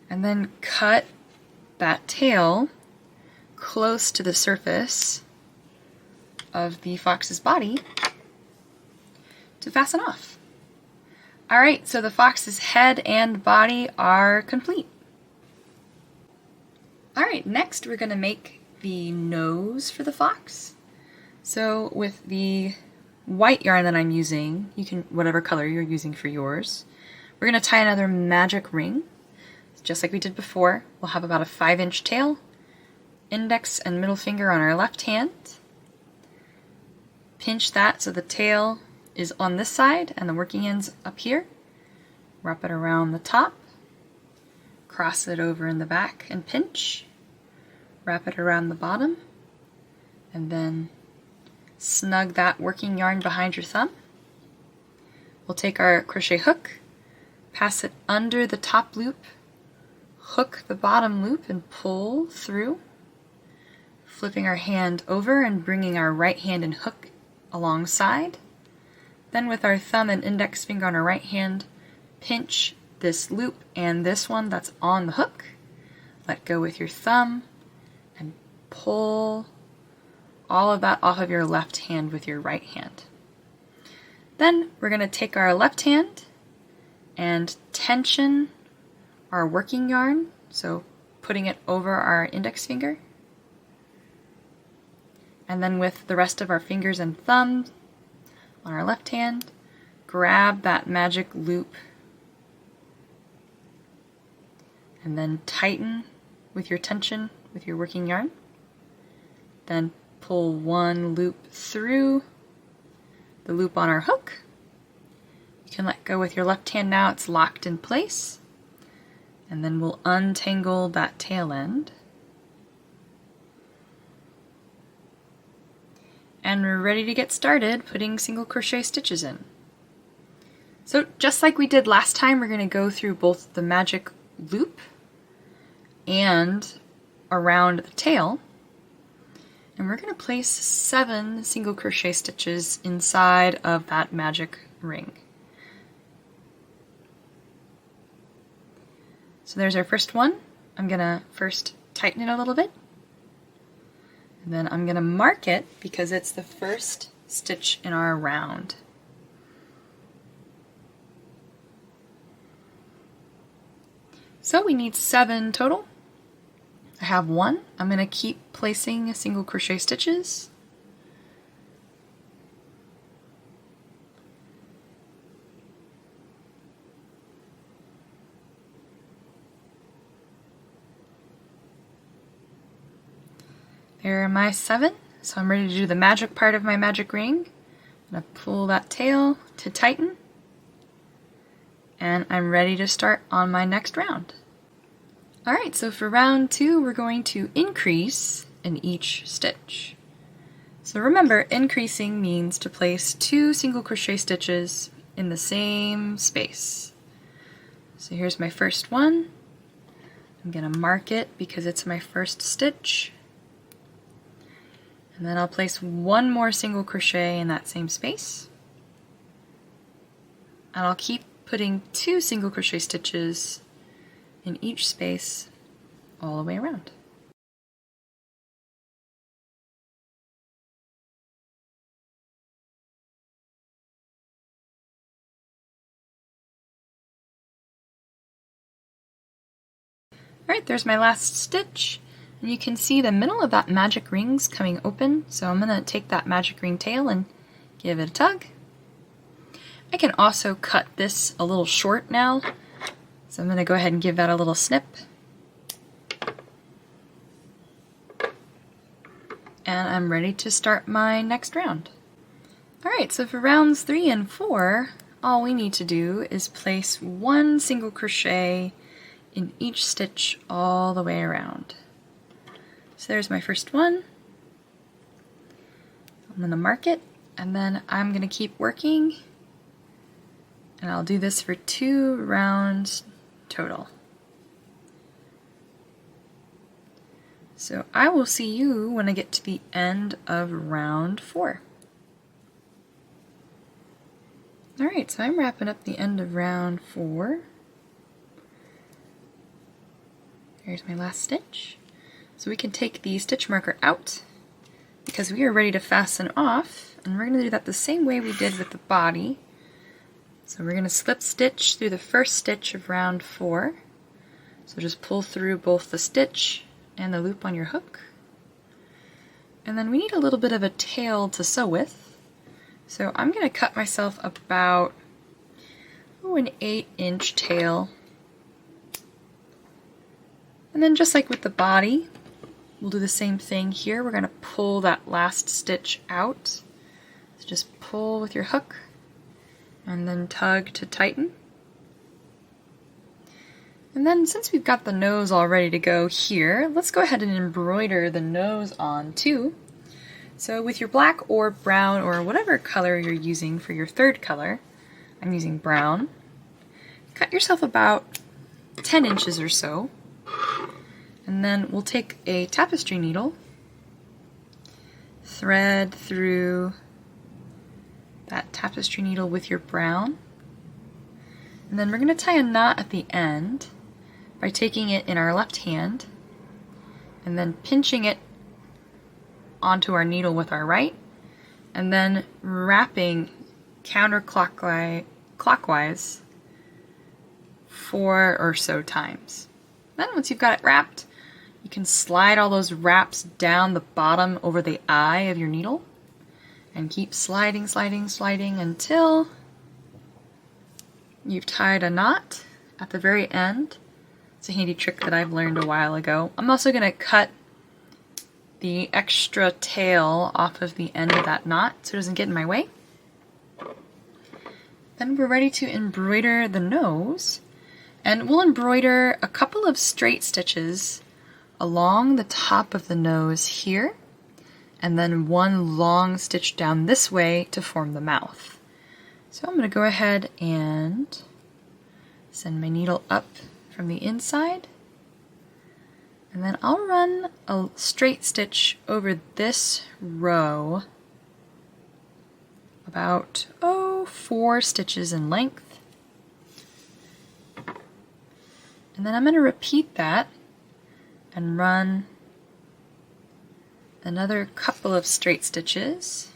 and then cut that tail close to the surface of the fox's body to fasten off. Alright, so the fox's head and body are complete. Alright, next we're going to make the nose for the fox. So with the white yarn that I'm using, you can, whatever color you're using for yours, we're going to tie another magic ring. Just like we did before, we'll have about a 5-inch tail, index and middle finger on our left hand. Pinch that so the tail is on this side and the working end's up here. Wrap it around the top, cross it over in the back and pinch. Wrap it around the bottom, and then snug that working yarn behind your thumb. We'll take our crochet hook, pass it under the top loop, hook the bottom loop and pull through, flipping our hand over and bringing our right hand and hook alongside. Then with our thumb and index finger on our right hand, pinch this loop and this one that's on the hook. Let go with your thumb and pull all of that off of your left hand with your right hand. Then we're going to take our left hand and tension our working yarn, so putting it over our index finger. And then with the rest of our fingers and thumbs on our left hand, grab that magic loop and then tighten with your tension with your working yarn. Then pull one loop through the loop on our hook. You can let go with your left hand now, it's locked in place. And then we'll untangle that tail end. And we're ready to get started putting single crochet stitches in. So just like we did last time, we're going to go through both the magic loop and around the tail. And we're going to place 7 single crochet stitches inside of that magic ring. So there's our first one. I'm going to first tighten it a little bit. And then I'm going to mark it because it's the first stitch in our round. So we need 7 total. I have 1. I'm going to keep placing single crochet stitches. There are my 7. So I'm ready to do the magic part of my magic ring. I'm going to pull that tail to tighten. And I'm ready to start on my next round. Alright, so for round 2, we're going to increase in each stitch. So remember, increasing means to place 2 single crochet stitches in the same space. So here's my first one. I'm going to mark it because it's my first stitch. And then I'll place 1 more single crochet in that same space. And I'll keep putting 2 single crochet stitches in each space all the way around. Alright, there's my last stitch. And you can see the middle of that magic ring's coming open, so I'm going to take that magic ring tail and give it a tug. I can also cut this a little short now, so I'm going to go ahead and give that a little snip. And I'm ready to start my next round. Alright, so for rounds 3 and 4, all we need to do is place 1 single crochet in each stitch all the way around. So there's my first one. I'm going to mark it, and then I'm going to keep working, and I'll do this for 2 rounds total. So I will see you when I get to the end of round 4. Alright, so I'm wrapping up the end of round 4. Here's my last stitch. So we can take the stitch marker out because we are ready to fasten off, and we're going to do that the same way we did with the body. So we're going to slip stitch through the first stitch of round 4. So just pull through both the stitch and the loop on your hook. And then we need a little bit of a tail to sew with. So I'm going to cut myself about an 8-inch tail. And then just like with the body, we'll do the same thing here. We're going to pull that last stitch out. So just pull with your hook and then tug to tighten. And then since we've got the nose all ready to go here, let's go ahead and embroider the nose on too. So with your black or brown or whatever color you're using for your third color, I'm using brown, cut yourself about 10 inches or so. And then we'll take a tapestry needle, thread through that tapestry needle with your brown, and then we're going to tie a knot at the end by taking it in our left hand and then pinching it onto our needle with our right, and then wrapping counterclockwise 4 or so times. Then once you've got it wrapped, you can slide all those wraps down the bottom over the eye of your needle and keep sliding, sliding, sliding until you've tied a knot at the very end. It's a handy trick that I've learned a while ago. I'm also going to cut the extra tail off of the end of that knot so it doesn't get in my way. Then we're ready to embroider the nose, and we'll embroider a couple of straight stitches along the top of the nose here, and then 1 long stitch down this way to form the mouth. So I'm going to go ahead and send my needle up from the inside, and then I'll run a straight stitch over this row about 4 stitches in length, and then I'm going to repeat that and run another couple of straight stitches.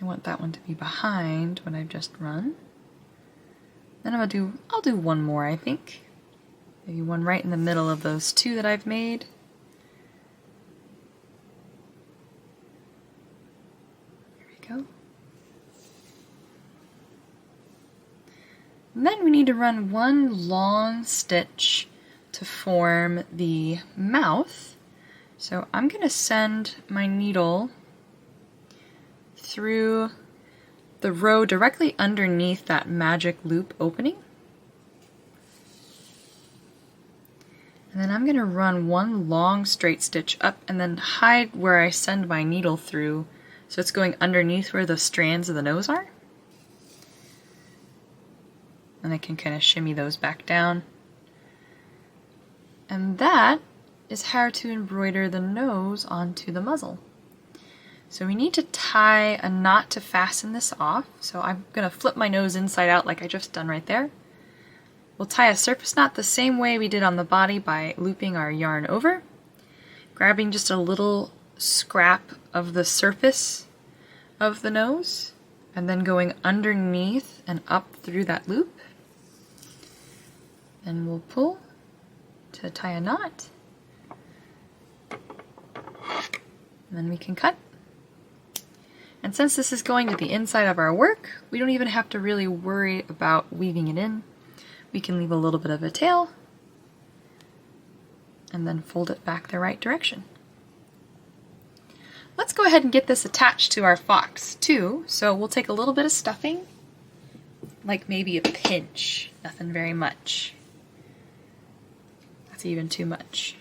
I want that one to be behind what I've just run. Then I'll do 1 more, I think. Maybe one right in the middle of those 2 that I've made. There we go. And then we need to run one long stitch to form the mouth. So I'm going to send my needle through the row directly underneath that magic loop opening. And then I'm going to run one long straight stitch up and then hide where I send my needle through, so it's going underneath where the strands of the nose are. And I can kind of shimmy those back down. And that is how to embroider the nose onto the muzzle. So we need to tie a knot to fasten this off. So I'm going to flip my nose inside out like I just done right there. We'll tie a surface knot the same way we did on the body by looping our yarn over, grabbing just a little scrap of the surface of the nose, and then going underneath and up through that loop. And we'll pull to tie a knot. And then we can cut. And since this is going to the inside of our work, we don't even have to really worry about weaving it in. We can leave a little bit of a tail and then fold it back the right direction. Let's go ahead and get this attached to our fox too. So we'll take a little bit of stuffing, like maybe a pinch, nothing very much. That's even too much.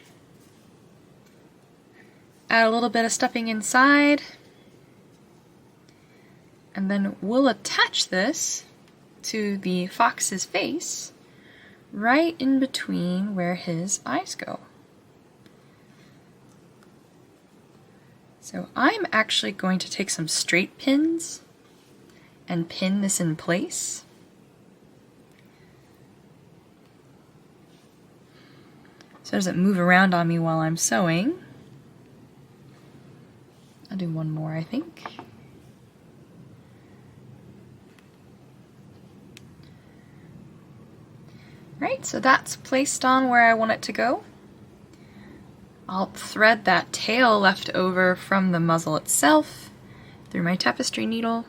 Add a little bit of stuffing inside, and then we'll attach this to the fox's face right in between where his eyes go. So I'm actually going to take some straight pins and pin this in place. So it doesn't move around on me while I'm sewing. I'll do one more, I think. Right, so that's placed on where I want it to go. I'll thread that tail left over from the muzzle itself through my tapestry needle.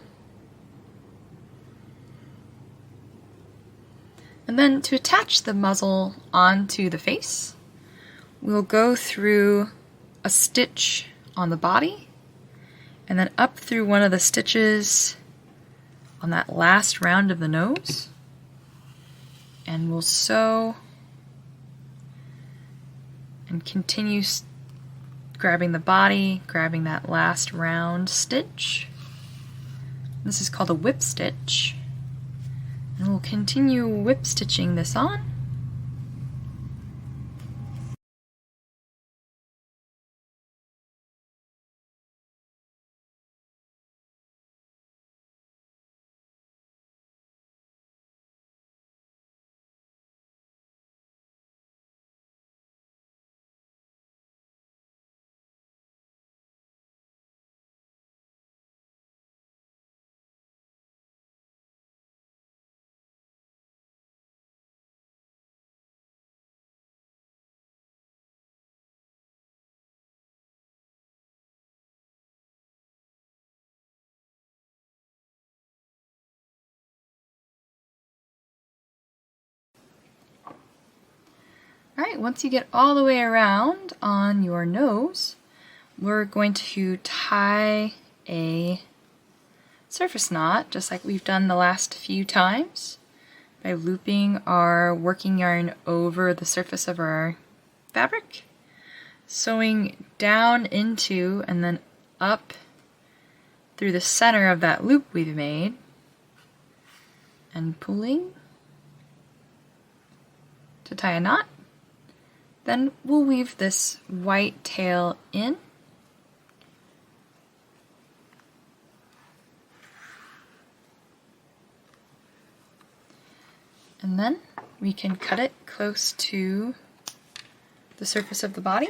And then to attach the muzzle onto the face, we'll go through a stitch on the body and then up through one of the stitches on that last round of the nose. And we'll sew and continue grabbing the body, grabbing that last round stitch. This is called a whip stitch. And we'll continue whip stitching this on. Alright, once you get all the way around on your nose, we're going to tie a surface knot, just like we've done the last few times, by looping our working yarn over the surface of our fabric, sewing down into and then up through the center of that loop we've made, and pulling to tie a knot. Then we'll weave this white tail in. And then we can cut it close to the surface of the body.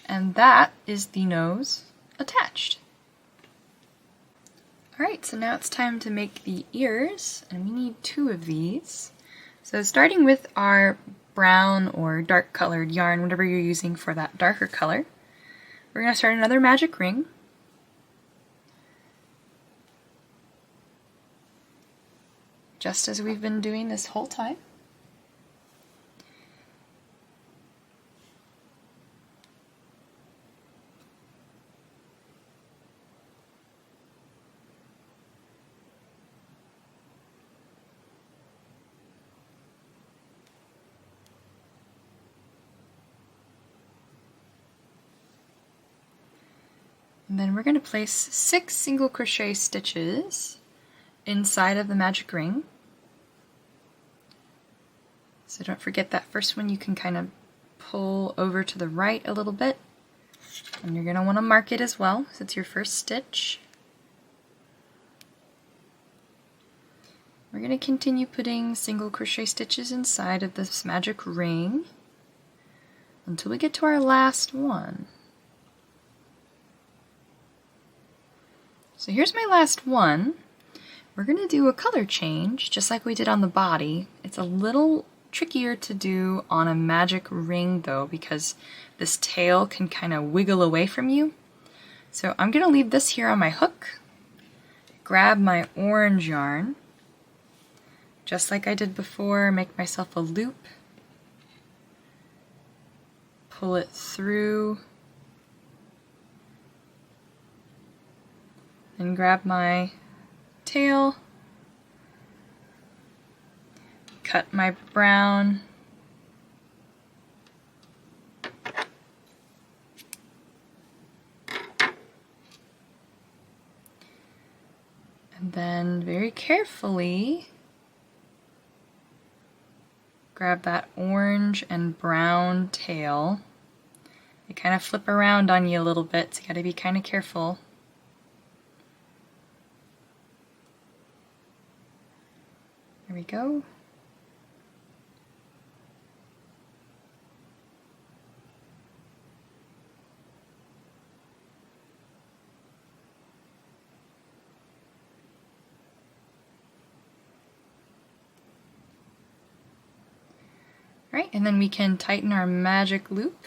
And that is the nose attached. Alright, so now it's time to make the ears, and we need 2 of these. So starting with our brown or dark colored yarn, whatever you're using for that darker color, we're going to start another magic ring. just as we've been doing this whole time. And then we're going to place 6 single crochet stitches inside of the magic ring. So don't forget that first one you can kind of pull over to the right a little bit, and you're going to want to mark it as well, so it's your first stitch. We're going to continue putting single crochet stitches inside of this magic ring until we get to our last one. So here's my last one. We're going to do a color change, just like we did on the body. It's a little trickier to do on a magic ring though, because this tail can kind of wiggle away from you. So I'm going to leave this here on my hook, grab my orange yarn, just like I did before, make myself a loop, pull it through, and grab my tail, cut my brown, and then very carefully grab that orange and brown tail. They kind of flip around on you a little bit, so you gotta be kind of careful. There we go. All right, and then we can tighten our magic loop.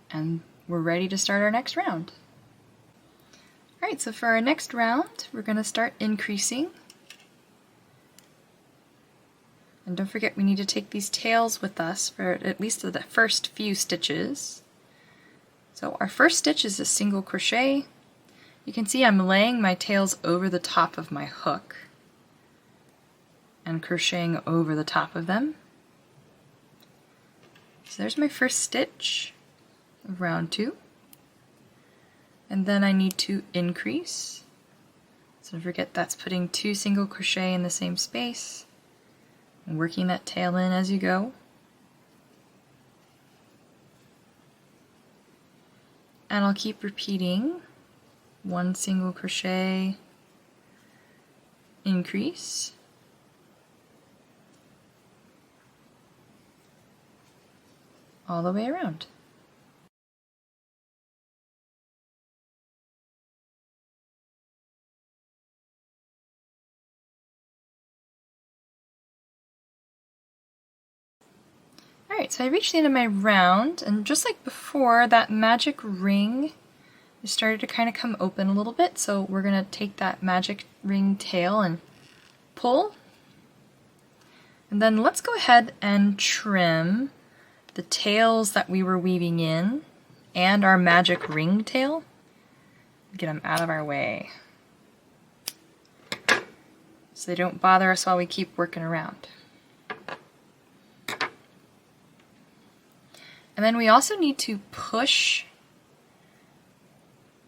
And we're ready to start our next round. All right, so for our next round, we're going to start increasing. And don't forget, we need to take these tails with us for at least the first few stitches. So our first stitch is a single crochet. You can see I'm laying my tails over the top of my hook and crocheting over the top of them. So there's my first stitch of round 2. And then I need to increase. So don't forget, that's putting 2 single crochet in the same space and working that tail in as you go. And I'll keep repeating 1 single crochet, increase, all the way around. Alright, so I reached the end of my round, and just like before, that magic ring started to kind of come open a little bit, so we're going to take that magic ring tail and pull. And then let's go ahead and trim the tails that we were weaving in and our magic ring tail. Get them out of our way so they don't bother us while we keep working around. And then we also need to push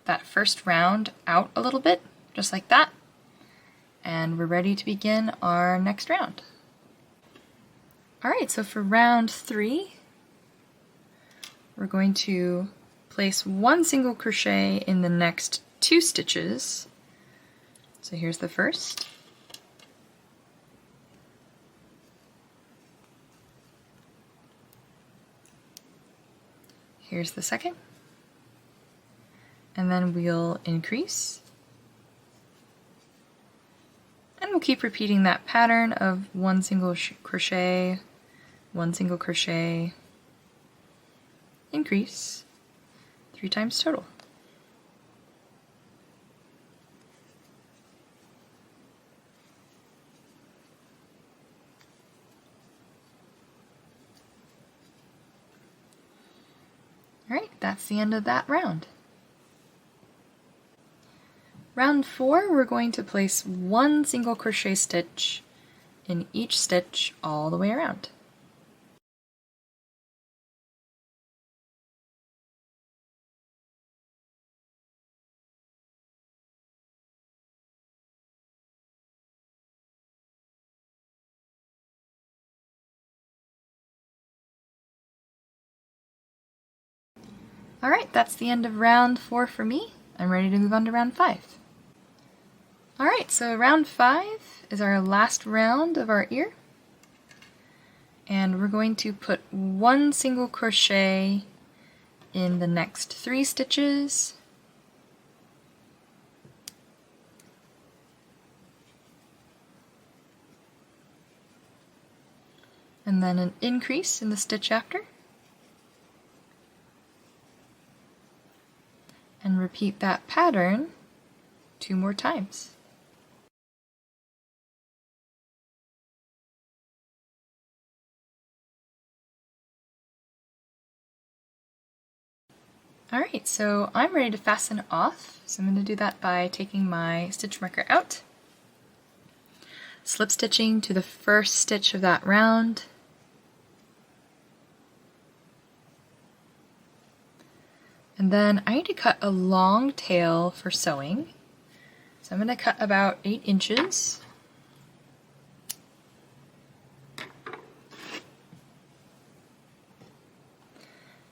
that first round out a little bit, just like that. And we're ready to begin our next round. Alright, so for round 3, we're going to place 1 single crochet in the next 2 stitches. So here's the first. Here's the second. And then we'll increase. And we'll keep repeating that pattern of 1 single crochet, 1 single crochet, increase, 3 3 times total. Alright, that's the end of that round. Round 4, we're going to place 1 single crochet stitch in each stitch all the way around. Alright, that's the end of round 4 for me. I'm ready to move on to round 5. Alright, so round 5 is our last round of our ear. And we're going to put 1 single crochet in the next 3 stitches. And then an increase in the stitch after. And repeat that pattern 2 more times. Alright, so I'm ready to fasten off, so I'm going to do that by taking my stitch marker out, slip stitching to the first stitch of that round, and then I need to cut a long tail for sewing, so I'm going to cut about 8 inches.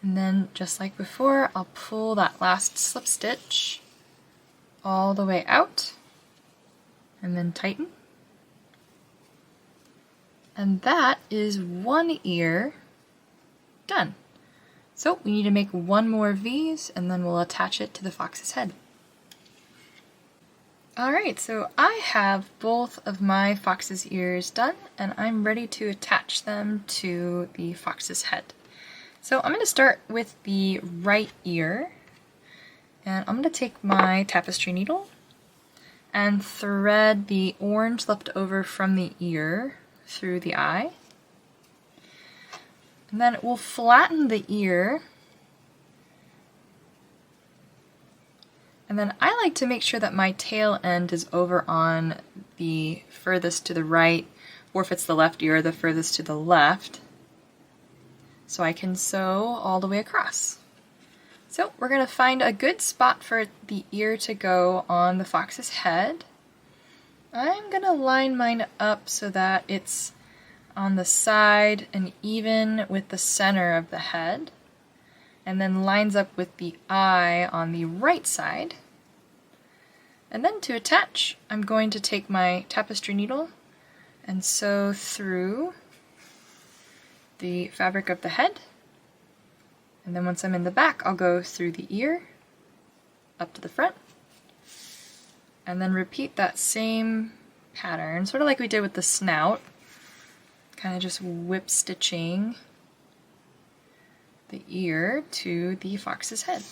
And then, just like before, I'll pull that last slip stitch all the way out, and then tighten. And that is 1 ear done. So we need to make 1 more of these, and then we'll attach it to the fox's head. Alright, so I have both of my fox's ears done, and I'm ready to attach them to the fox's head. So I'm going to start with the right ear, and I'm going to take my tapestry needle and thread the orange left over from the ear through the eye. And then we'll flatten the ear, and then I like to make sure that my tail end is over on the furthest to the right, or if it's the left ear, the furthest to the left, so I can sew all the way across. So we're going to find a good spot for the ear to go on the fox's head. I'm going to line mine up so that it's on the side and even with the center of the head, and then lines up with the eye on the right side. And then to attach, I'm going to take my tapestry needle and sew through the fabric of the head, and then once I'm in the back, I'll go through the ear up to the front, and then repeat that same pattern, sort of like we did with the snout, kind of just whip stitching the ear to the fox's head.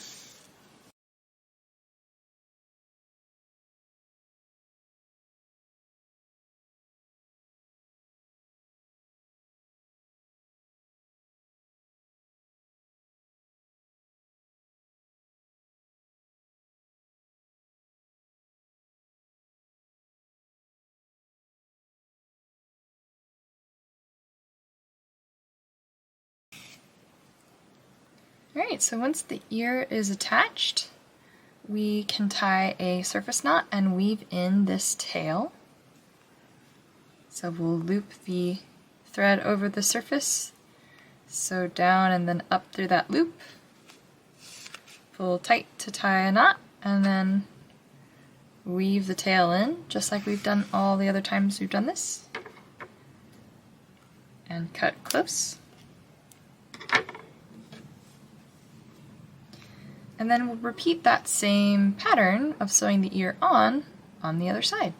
Alright, so once the ear is attached, we can tie a surface knot and weave in this tail. So we'll loop the thread over the surface, sew down and then up through that loop, pull tight to tie a knot, and then weave the tail in, just like we've done all the other times we've done this, and cut close. And then we'll repeat that same pattern of sewing the ear on the other side.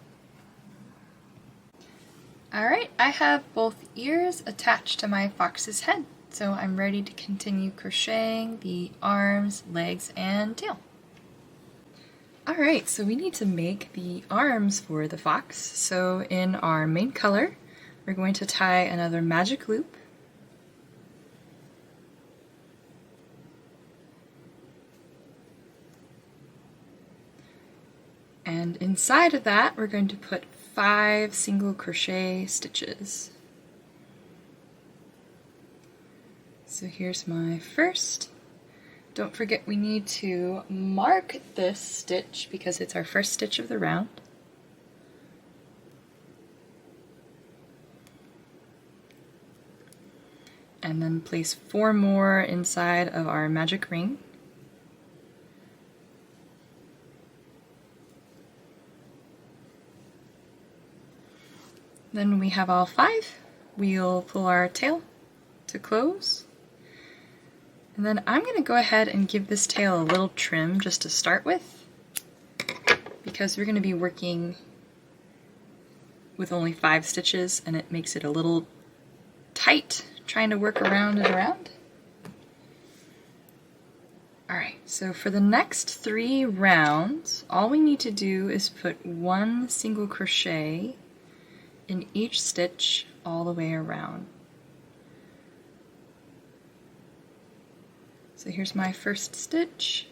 Alright, I have both ears attached to my fox's head. So I'm ready to continue crocheting the arms, legs, and tail. Alright, so we need to make the arms for the fox. So in our main color, we're going to tie another magic loop. And inside of that, we're going to put 5 single crochet stitches. So here's my first. Don't forget we need to mark this stitch because it's our first stitch of the round. And then place 4 more inside of our magic ring. Then when we have all 5, we'll pull our tail to close. And then I'm going to go ahead and give this tail a little trim just to start with, because we're going to be working with only 5 stitches and it makes it a little tight trying to work around and around. Alright, so for the next 3 rounds, all we need to do is put 1 single crochet in each stitch all the way around. So here's my first stitch.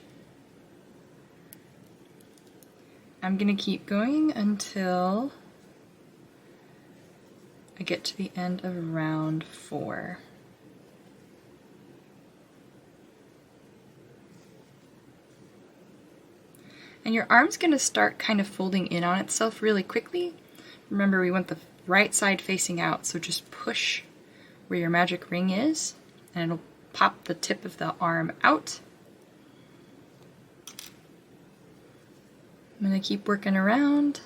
I'm going to keep going until I get to the end of round 4. And your arm's going to start kind of folding in on itself really quickly. Remember, we want the right side facing out, so just push where your magic ring is, and it'll pop the tip of the arm out. I'm going to keep working around.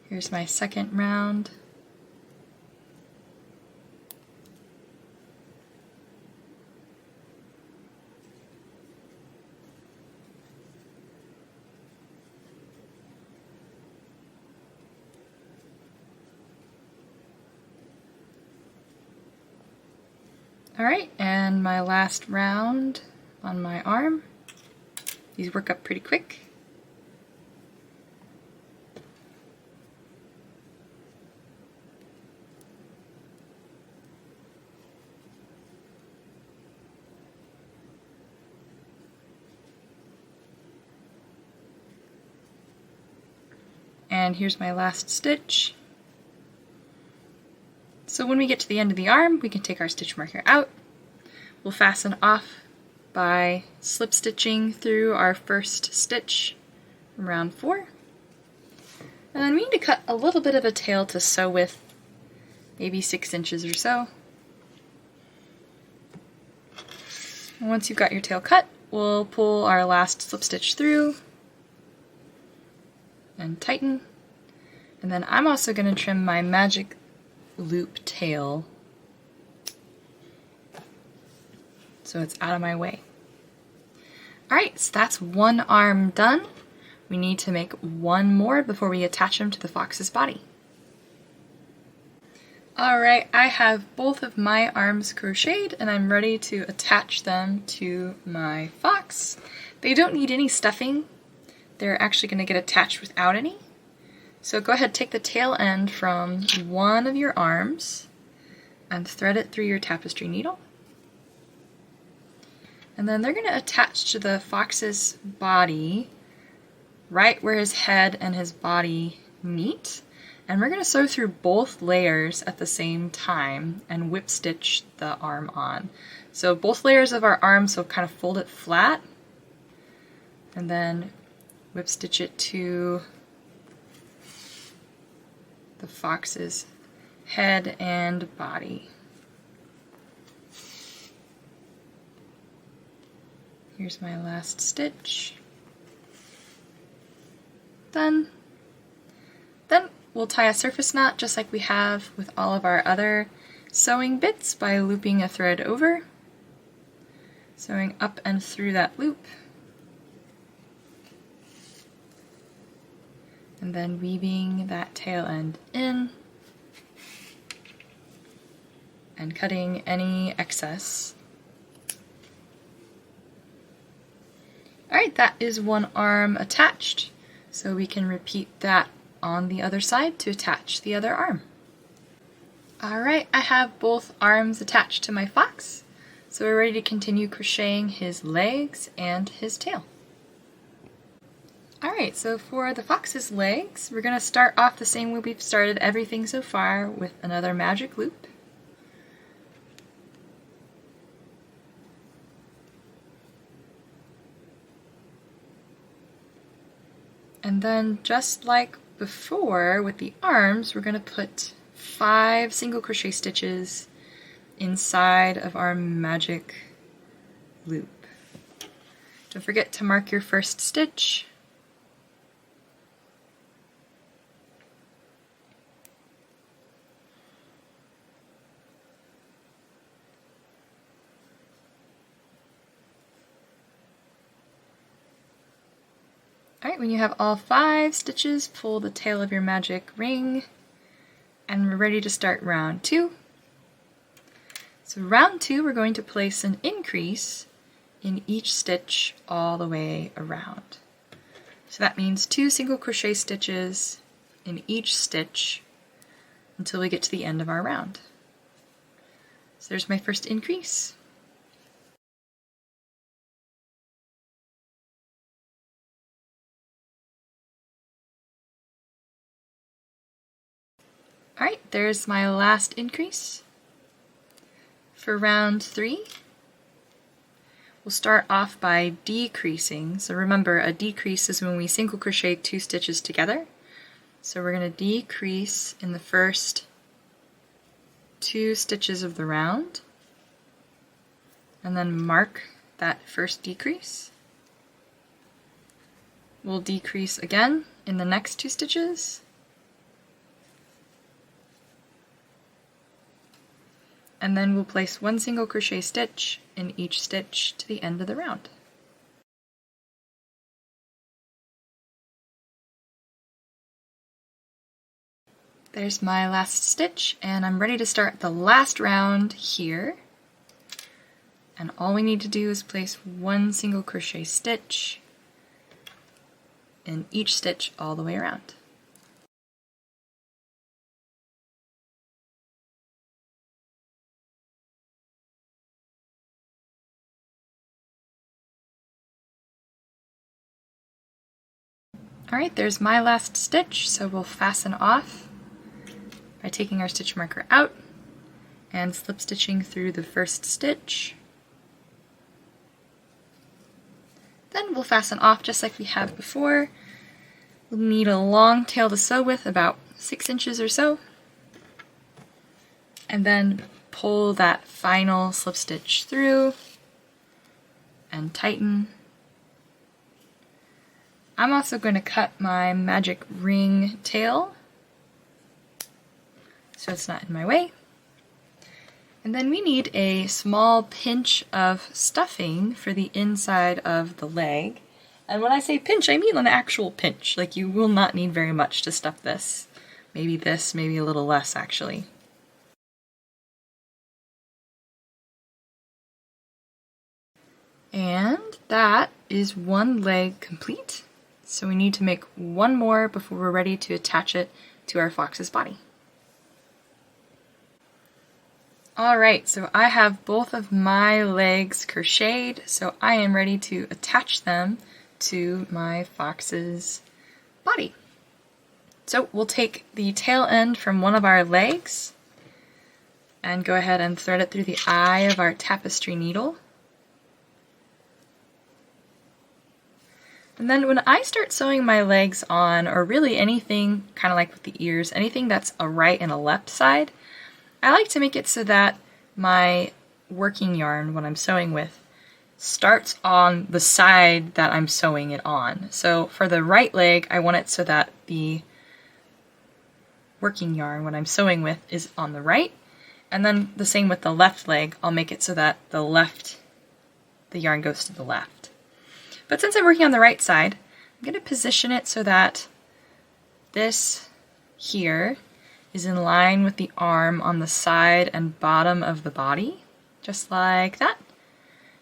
Here's my second round. Alright, and my last round on my arm. These work up pretty quick. And here's my last stitch. So when we get to the end of the arm, we can take our stitch marker out. We'll fasten off by slip stitching through our first stitch from round 4. And then we need to cut a little bit of a tail to sew with, maybe 6 inches or so. And once you've got your tail cut, we'll pull our last slip stitch through and tighten. And then I'm also going to trim my magic loop tail so it's out of my way. Alright, so that's one arm done. We need to make one more before we attach him to the fox's body. Alright, I have both of my arms crocheted and I'm ready to attach them to my fox. They don't need any stuffing. They're actually going to get attached without any. So go ahead, take the tail end from one of your arms and thread it through your tapestry needle. And then they're going to attach to the fox's body right where his head and his body meet. And we're going to sew through both layers at the same time and whip stitch the arm on. So both layers of our arm, so kind of fold it flat and then whip stitch it to the fox's head and body. Here's my last stitch. Done. Then we'll tie a surface knot just like we have with all of our other sewing bits by looping a thread over, sewing up and through that loop, and then weaving that tail end in. and cutting any excess. Alright, that is one arm attached, so we can repeat that on the other side to attach the other arm. Alright, I have both arms attached to my fox, so we're ready to continue crocheting his legs and his tail. Alright, so for the fox's legs, we're going to start off the same way we've started everything so far, with another magic loop. And then just like before with the arms, we're going to put 5 single crochet stitches inside of our magic loop. Don't forget to mark your first stitch. Alright, when you have all 5 stitches, pull the tail of your magic ring, and we're ready to start round 2. So round 2, we're going to place an increase in each stitch all the way around. So that means 2 single crochet stitches in each stitch until we get to the end of our round. So there's my first increase. Alright, there's my last increase. For round 3, we'll start off by decreasing. So remember, a decrease is when we single crochet 2 stitches together. So we're going to decrease in the first 2 stitches of the round, and then mark that first decrease. We'll decrease again in the next 2 stitches, and then we'll place 1 single crochet stitch in each stitch to the end of the round. There's my last stitch, and I'm ready to start the last round here. And all we need to do is place 1 single crochet stitch in each stitch all the way around. Alright, there's my last stitch, so we'll fasten off by taking our stitch marker out and slip stitching through the first stitch. Then we'll fasten off just like we have before. We'll need a long tail to sew with, about 6 inches or so, and then pull that final slip stitch through and tighten. I'm also going to cut my magic ring tail so it's not in my way. And then we need a small pinch of stuffing for the inside of the leg. And when I say pinch, I mean an actual pinch. Like, you will not need very much to stuff this. Maybe this, maybe a little less actually. And that is one leg complete. So we need to make one more before we're ready to attach it to our fox's body. Alright, so I have both of my legs crocheted, so I am ready to attach them to my fox's body. So we'll take the tail end from one of our legs and go ahead and thread it through the eye of our tapestry needle. And then when I start sewing my legs on, or really anything, kind of like with the ears, anything that's a right and a left side, I like to make it so that my working yarn, what I'm sewing with, starts on the side that I'm sewing it on. So for the right leg, I want it so that the working yarn, what I'm sewing with, is on the right. And then the same with the left leg, I'll make it so that the yarn goes to the left. But since I'm working on the right side, I'm going to position it so that this here is in line with the arm on the side and bottom of the body, just like that.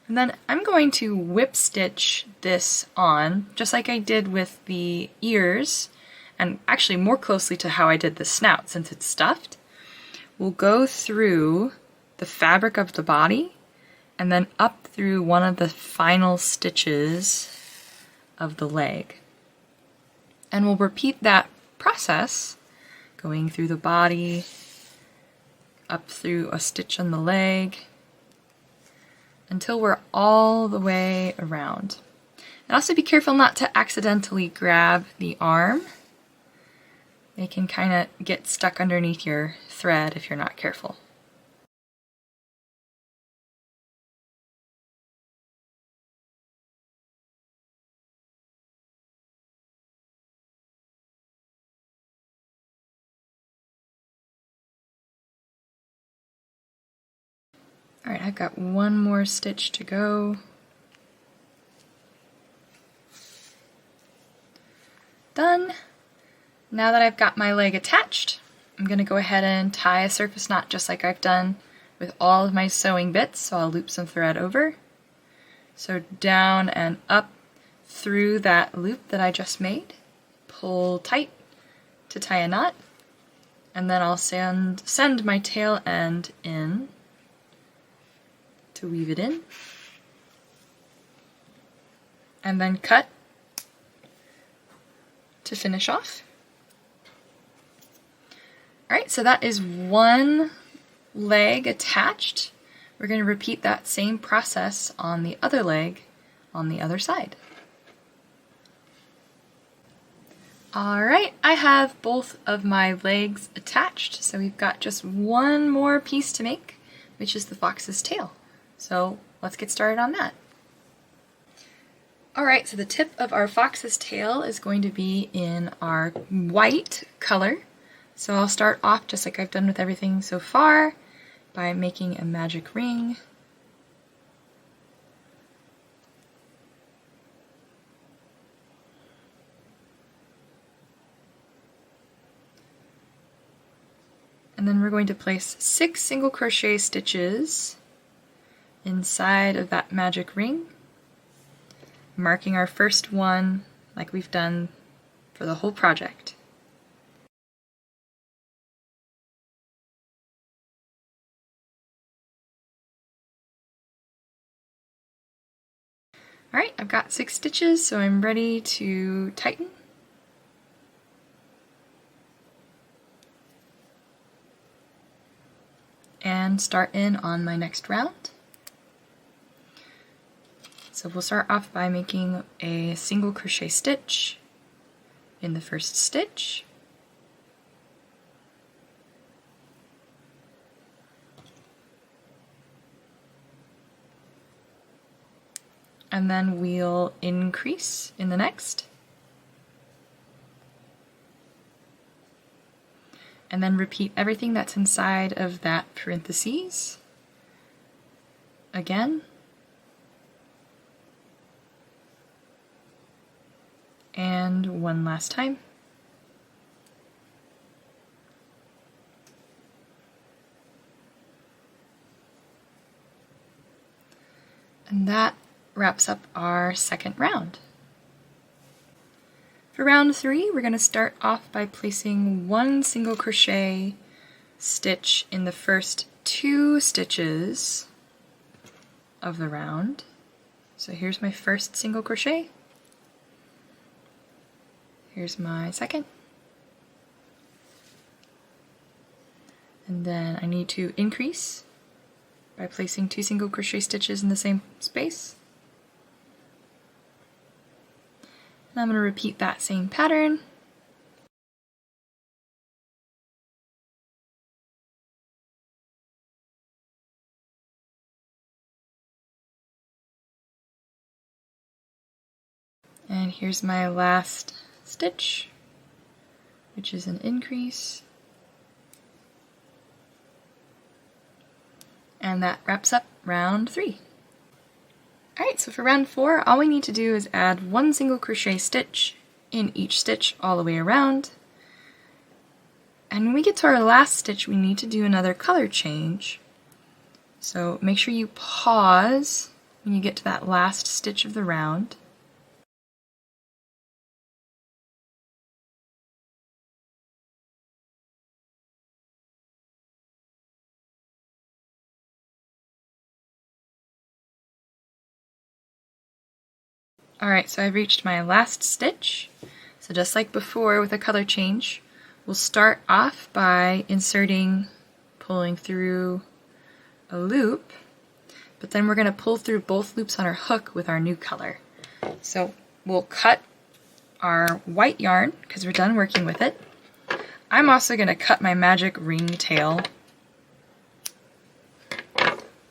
And then I'm going to whip stitch this on, just like I did with the ears, and actually more closely to how I did the snout since it's stuffed. We'll go through the fabric of the body and then up through one of the final stitches of the leg. And we'll repeat that process, going through the body, up through a stitch on the leg, until we're all the way around. And also be careful not to accidentally grab the arm. They can kind of get stuck underneath your thread if you're not careful. Alright, I've got one more stitch to go. Done. Now that I've got my leg attached, I'm going to go ahead and tie a surface knot just like I've done with all of my sewing bits, so I'll loop some thread over. So down and up through that loop that I just made, pull tight to tie a knot, and then I'll send my tail end in to weave it in, and then cut to finish off. Alright, so that is one leg attached. We're going to repeat that same process on the other leg on the other side. Alright, I have both of my legs attached, so we've got just one more piece to make, which is the fox's tail. So let's get started on that. Alright, so the tip of our fox's tail is going to be in our white color. So I'll start off just like I've done with everything so far by making a magic ring. And then we're going to place 6 single crochet stitches inside of that magic ring, marking our first one like we've done for the whole project. Alright, I've got 6 stitches, so I'm ready to tighten. And start in on my next round. So we'll start off by making a single crochet stitch in the first stitch. And then we'll increase in the next. And then repeat everything that's inside of that parentheses again. And one last time. And that wraps up our second round. For round 3, we're going to start off by placing 1 single crochet stitch in the first 2 stitches of the round. So here's my first single crochet. Here's my second. And then I need to increase by placing 2 single crochet stitches in the same space. And I'm going to repeat that same pattern. And here's my last stitch, which is an increase. And that wraps up round 3. Alright, so for round 4, all we need to do is add 1 single crochet stitch in each stitch all the way around. And when we get to our last stitch, we need to do another color change. So make sure you pause when you get to that last stitch of the round. Alright, so I've reached my last stitch. So just like before with a color change, we'll start off by pulling through a loop, but then we're going to pull through both loops on our hook with our new color. So we'll cut our white yarn because we're done working with it. I'm also going to cut my magic ring tail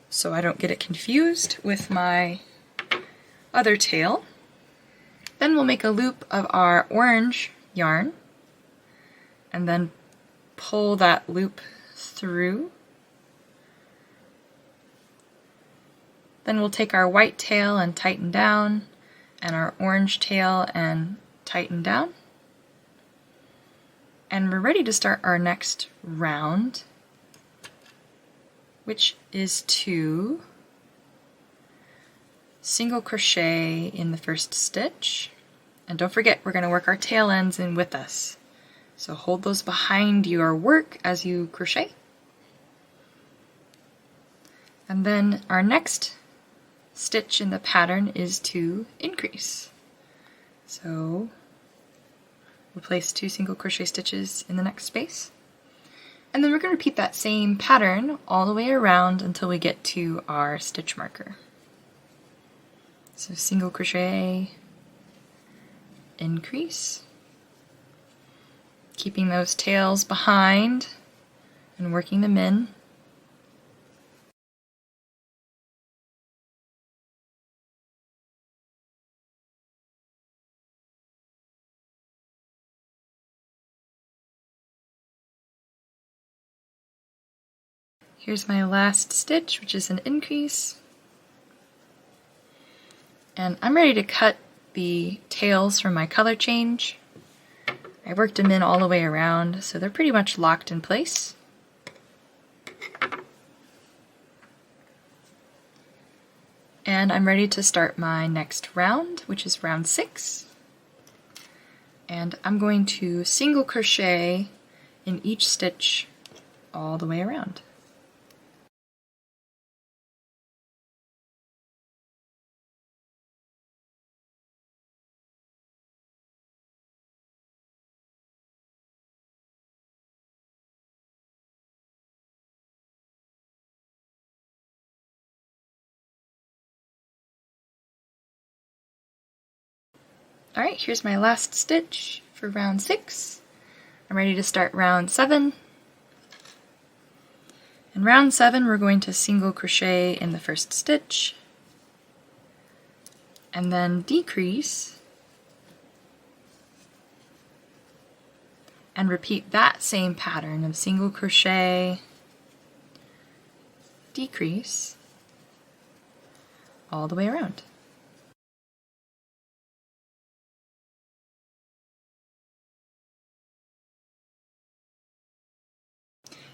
so I don't get it confused with my other tail. Then we'll make a loop of our orange yarn and then pull that loop through. Then we'll take our white tail and tighten down, and our orange tail and tighten down. And we're ready to start our next round, which is to single crochet in the first stitch. And don't forget, we're going to work our tail ends in with us. So hold those behind your work as you crochet. And then our next stitch in the pattern is to increase. So we'll place 2 single crochet stitches in the next space. And then we're going to repeat that same pattern all the way around until we get to our stitch marker. So single crochet, increase, keeping those tails behind and working them in. Here's my last stitch, which is an increase. And I'm ready to cut the tails from my color change. I worked them in all the way around, so they're pretty much locked in place. And I'm ready to start my next round, which is round 6. And I'm going to single crochet in each stitch all the way around. Alright, here's my last stitch for round 6. I'm ready to start round 7. In round 7, we're going to single crochet in the first stitch, and then decrease, and repeat that same pattern of single crochet, decrease, all the way around.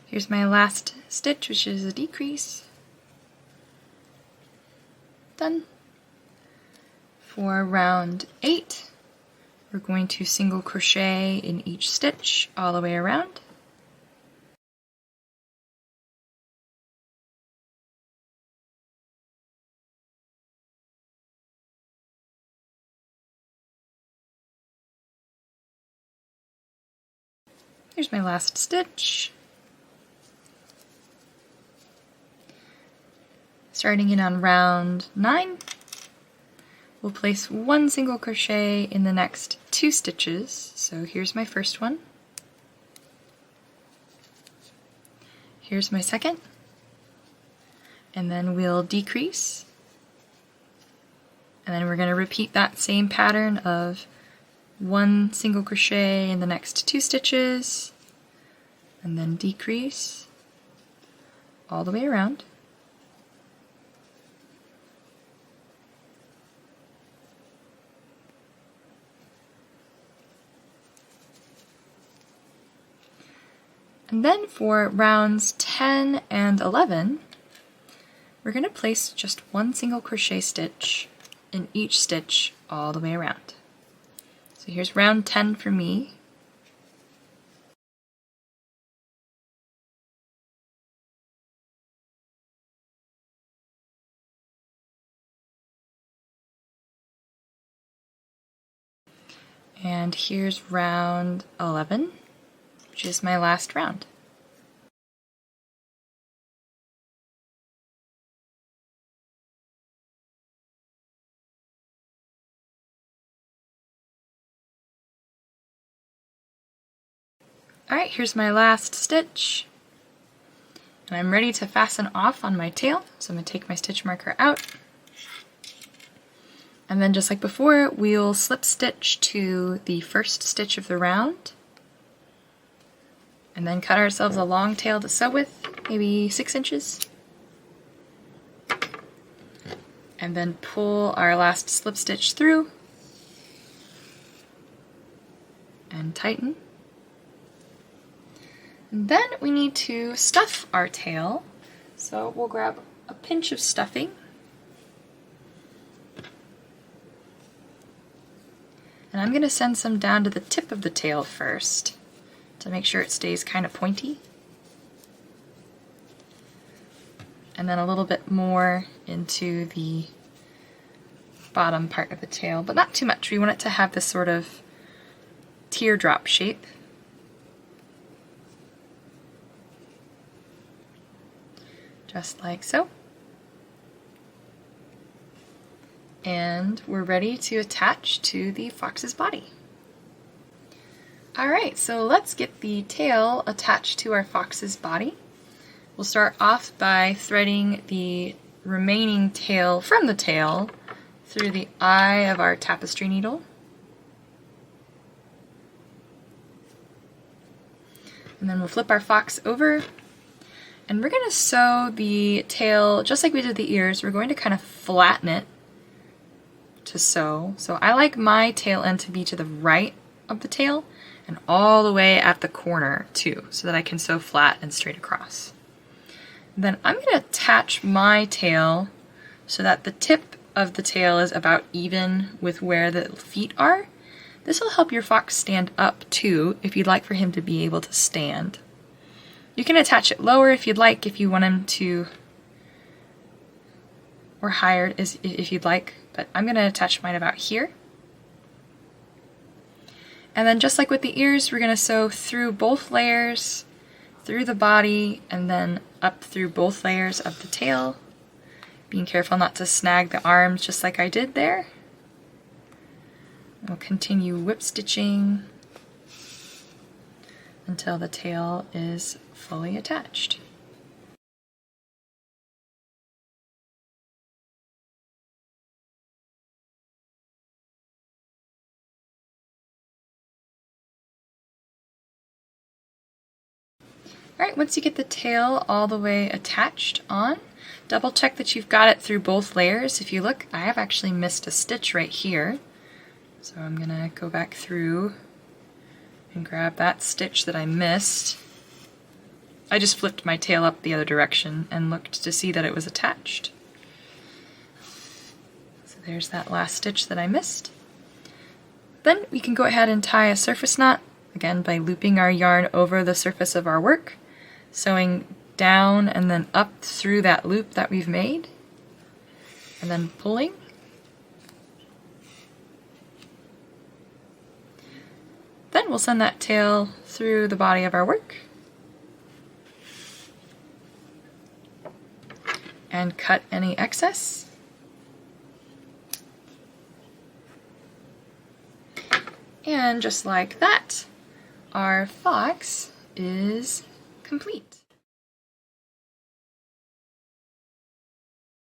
Here's my last stitch, which is a decrease. Done. For round 8, we're going to single crochet in each stitch all the way around. Here's my last stitch. Starting in on round 9, we'll place 1 single crochet in the next 2 stitches. So here's my first one. Here's my second. And then we'll decrease. And then we're going to repeat that same pattern of 1 single crochet in the next 2 stitches, and then decrease all the way around. And then for rounds 10 and 11, we're going to place just one single crochet stitch in each stitch all the way around. So here's round 10 for me. And here's round 11, which is my last round. Alright, here's my last stitch. And I'm ready to fasten off on my tail, so I'm going to take my stitch marker out. And then just like before, we'll slip stitch to the first stitch of the round. And then cut ourselves a long tail to sew with, maybe 6 inches. And then pull our last slip stitch through. And tighten. And then we need to stuff our tail. So we'll grab a pinch of stuffing. And I'm going to send some down to the tip of the tail first to make sure it stays kind of pointy. And then a little bit more into the bottom part of the tail, but not too much. We want it to have this sort of teardrop shape. Just like so. And we're ready to attach to the fox's body. Alright, so let's get the tail attached to our fox's body. We'll start off by threading the remaining tail from the tail through the eye of our tapestry needle. And then we'll flip our fox over. And we're going to sew the tail just like we did the ears. We're going to kind of flatten it to sew. So I like my tail end to be to the right of the tail and all the way at the corner too, so that I can sew flat and straight across. And then I'm going to attach my tail so that the tip of the tail is about even with where the feet are. This will help your fox stand up too, if you'd like for him to be able to stand. You can attach it lower if you'd like, if you want him to, or higher if you'd like, but I'm going to attach mine about here. And then just like with the ears, we're going to sew through both layers, through the body, and then up through both layers of the tail, being careful not to snag the arms just like I did there. We'll continue whip stitching until the tail is fully attached. Alright, once you get the tail all the way attached on, double check that you've got it through both layers. If you look, I have actually missed a stitch right here. So I'm going to go back through and grab that stitch that I missed. I just flipped my tail up the other direction and looked to see that it was attached. So there's that last stitch that I missed. Then we can go ahead and tie a surface knot, again by looping our yarn over the surface of our work, sewing down and then up through that loop that we've made, and then pulling. Then we'll send that tail through the body of our work and cut any excess. And just like that, our fox is complete.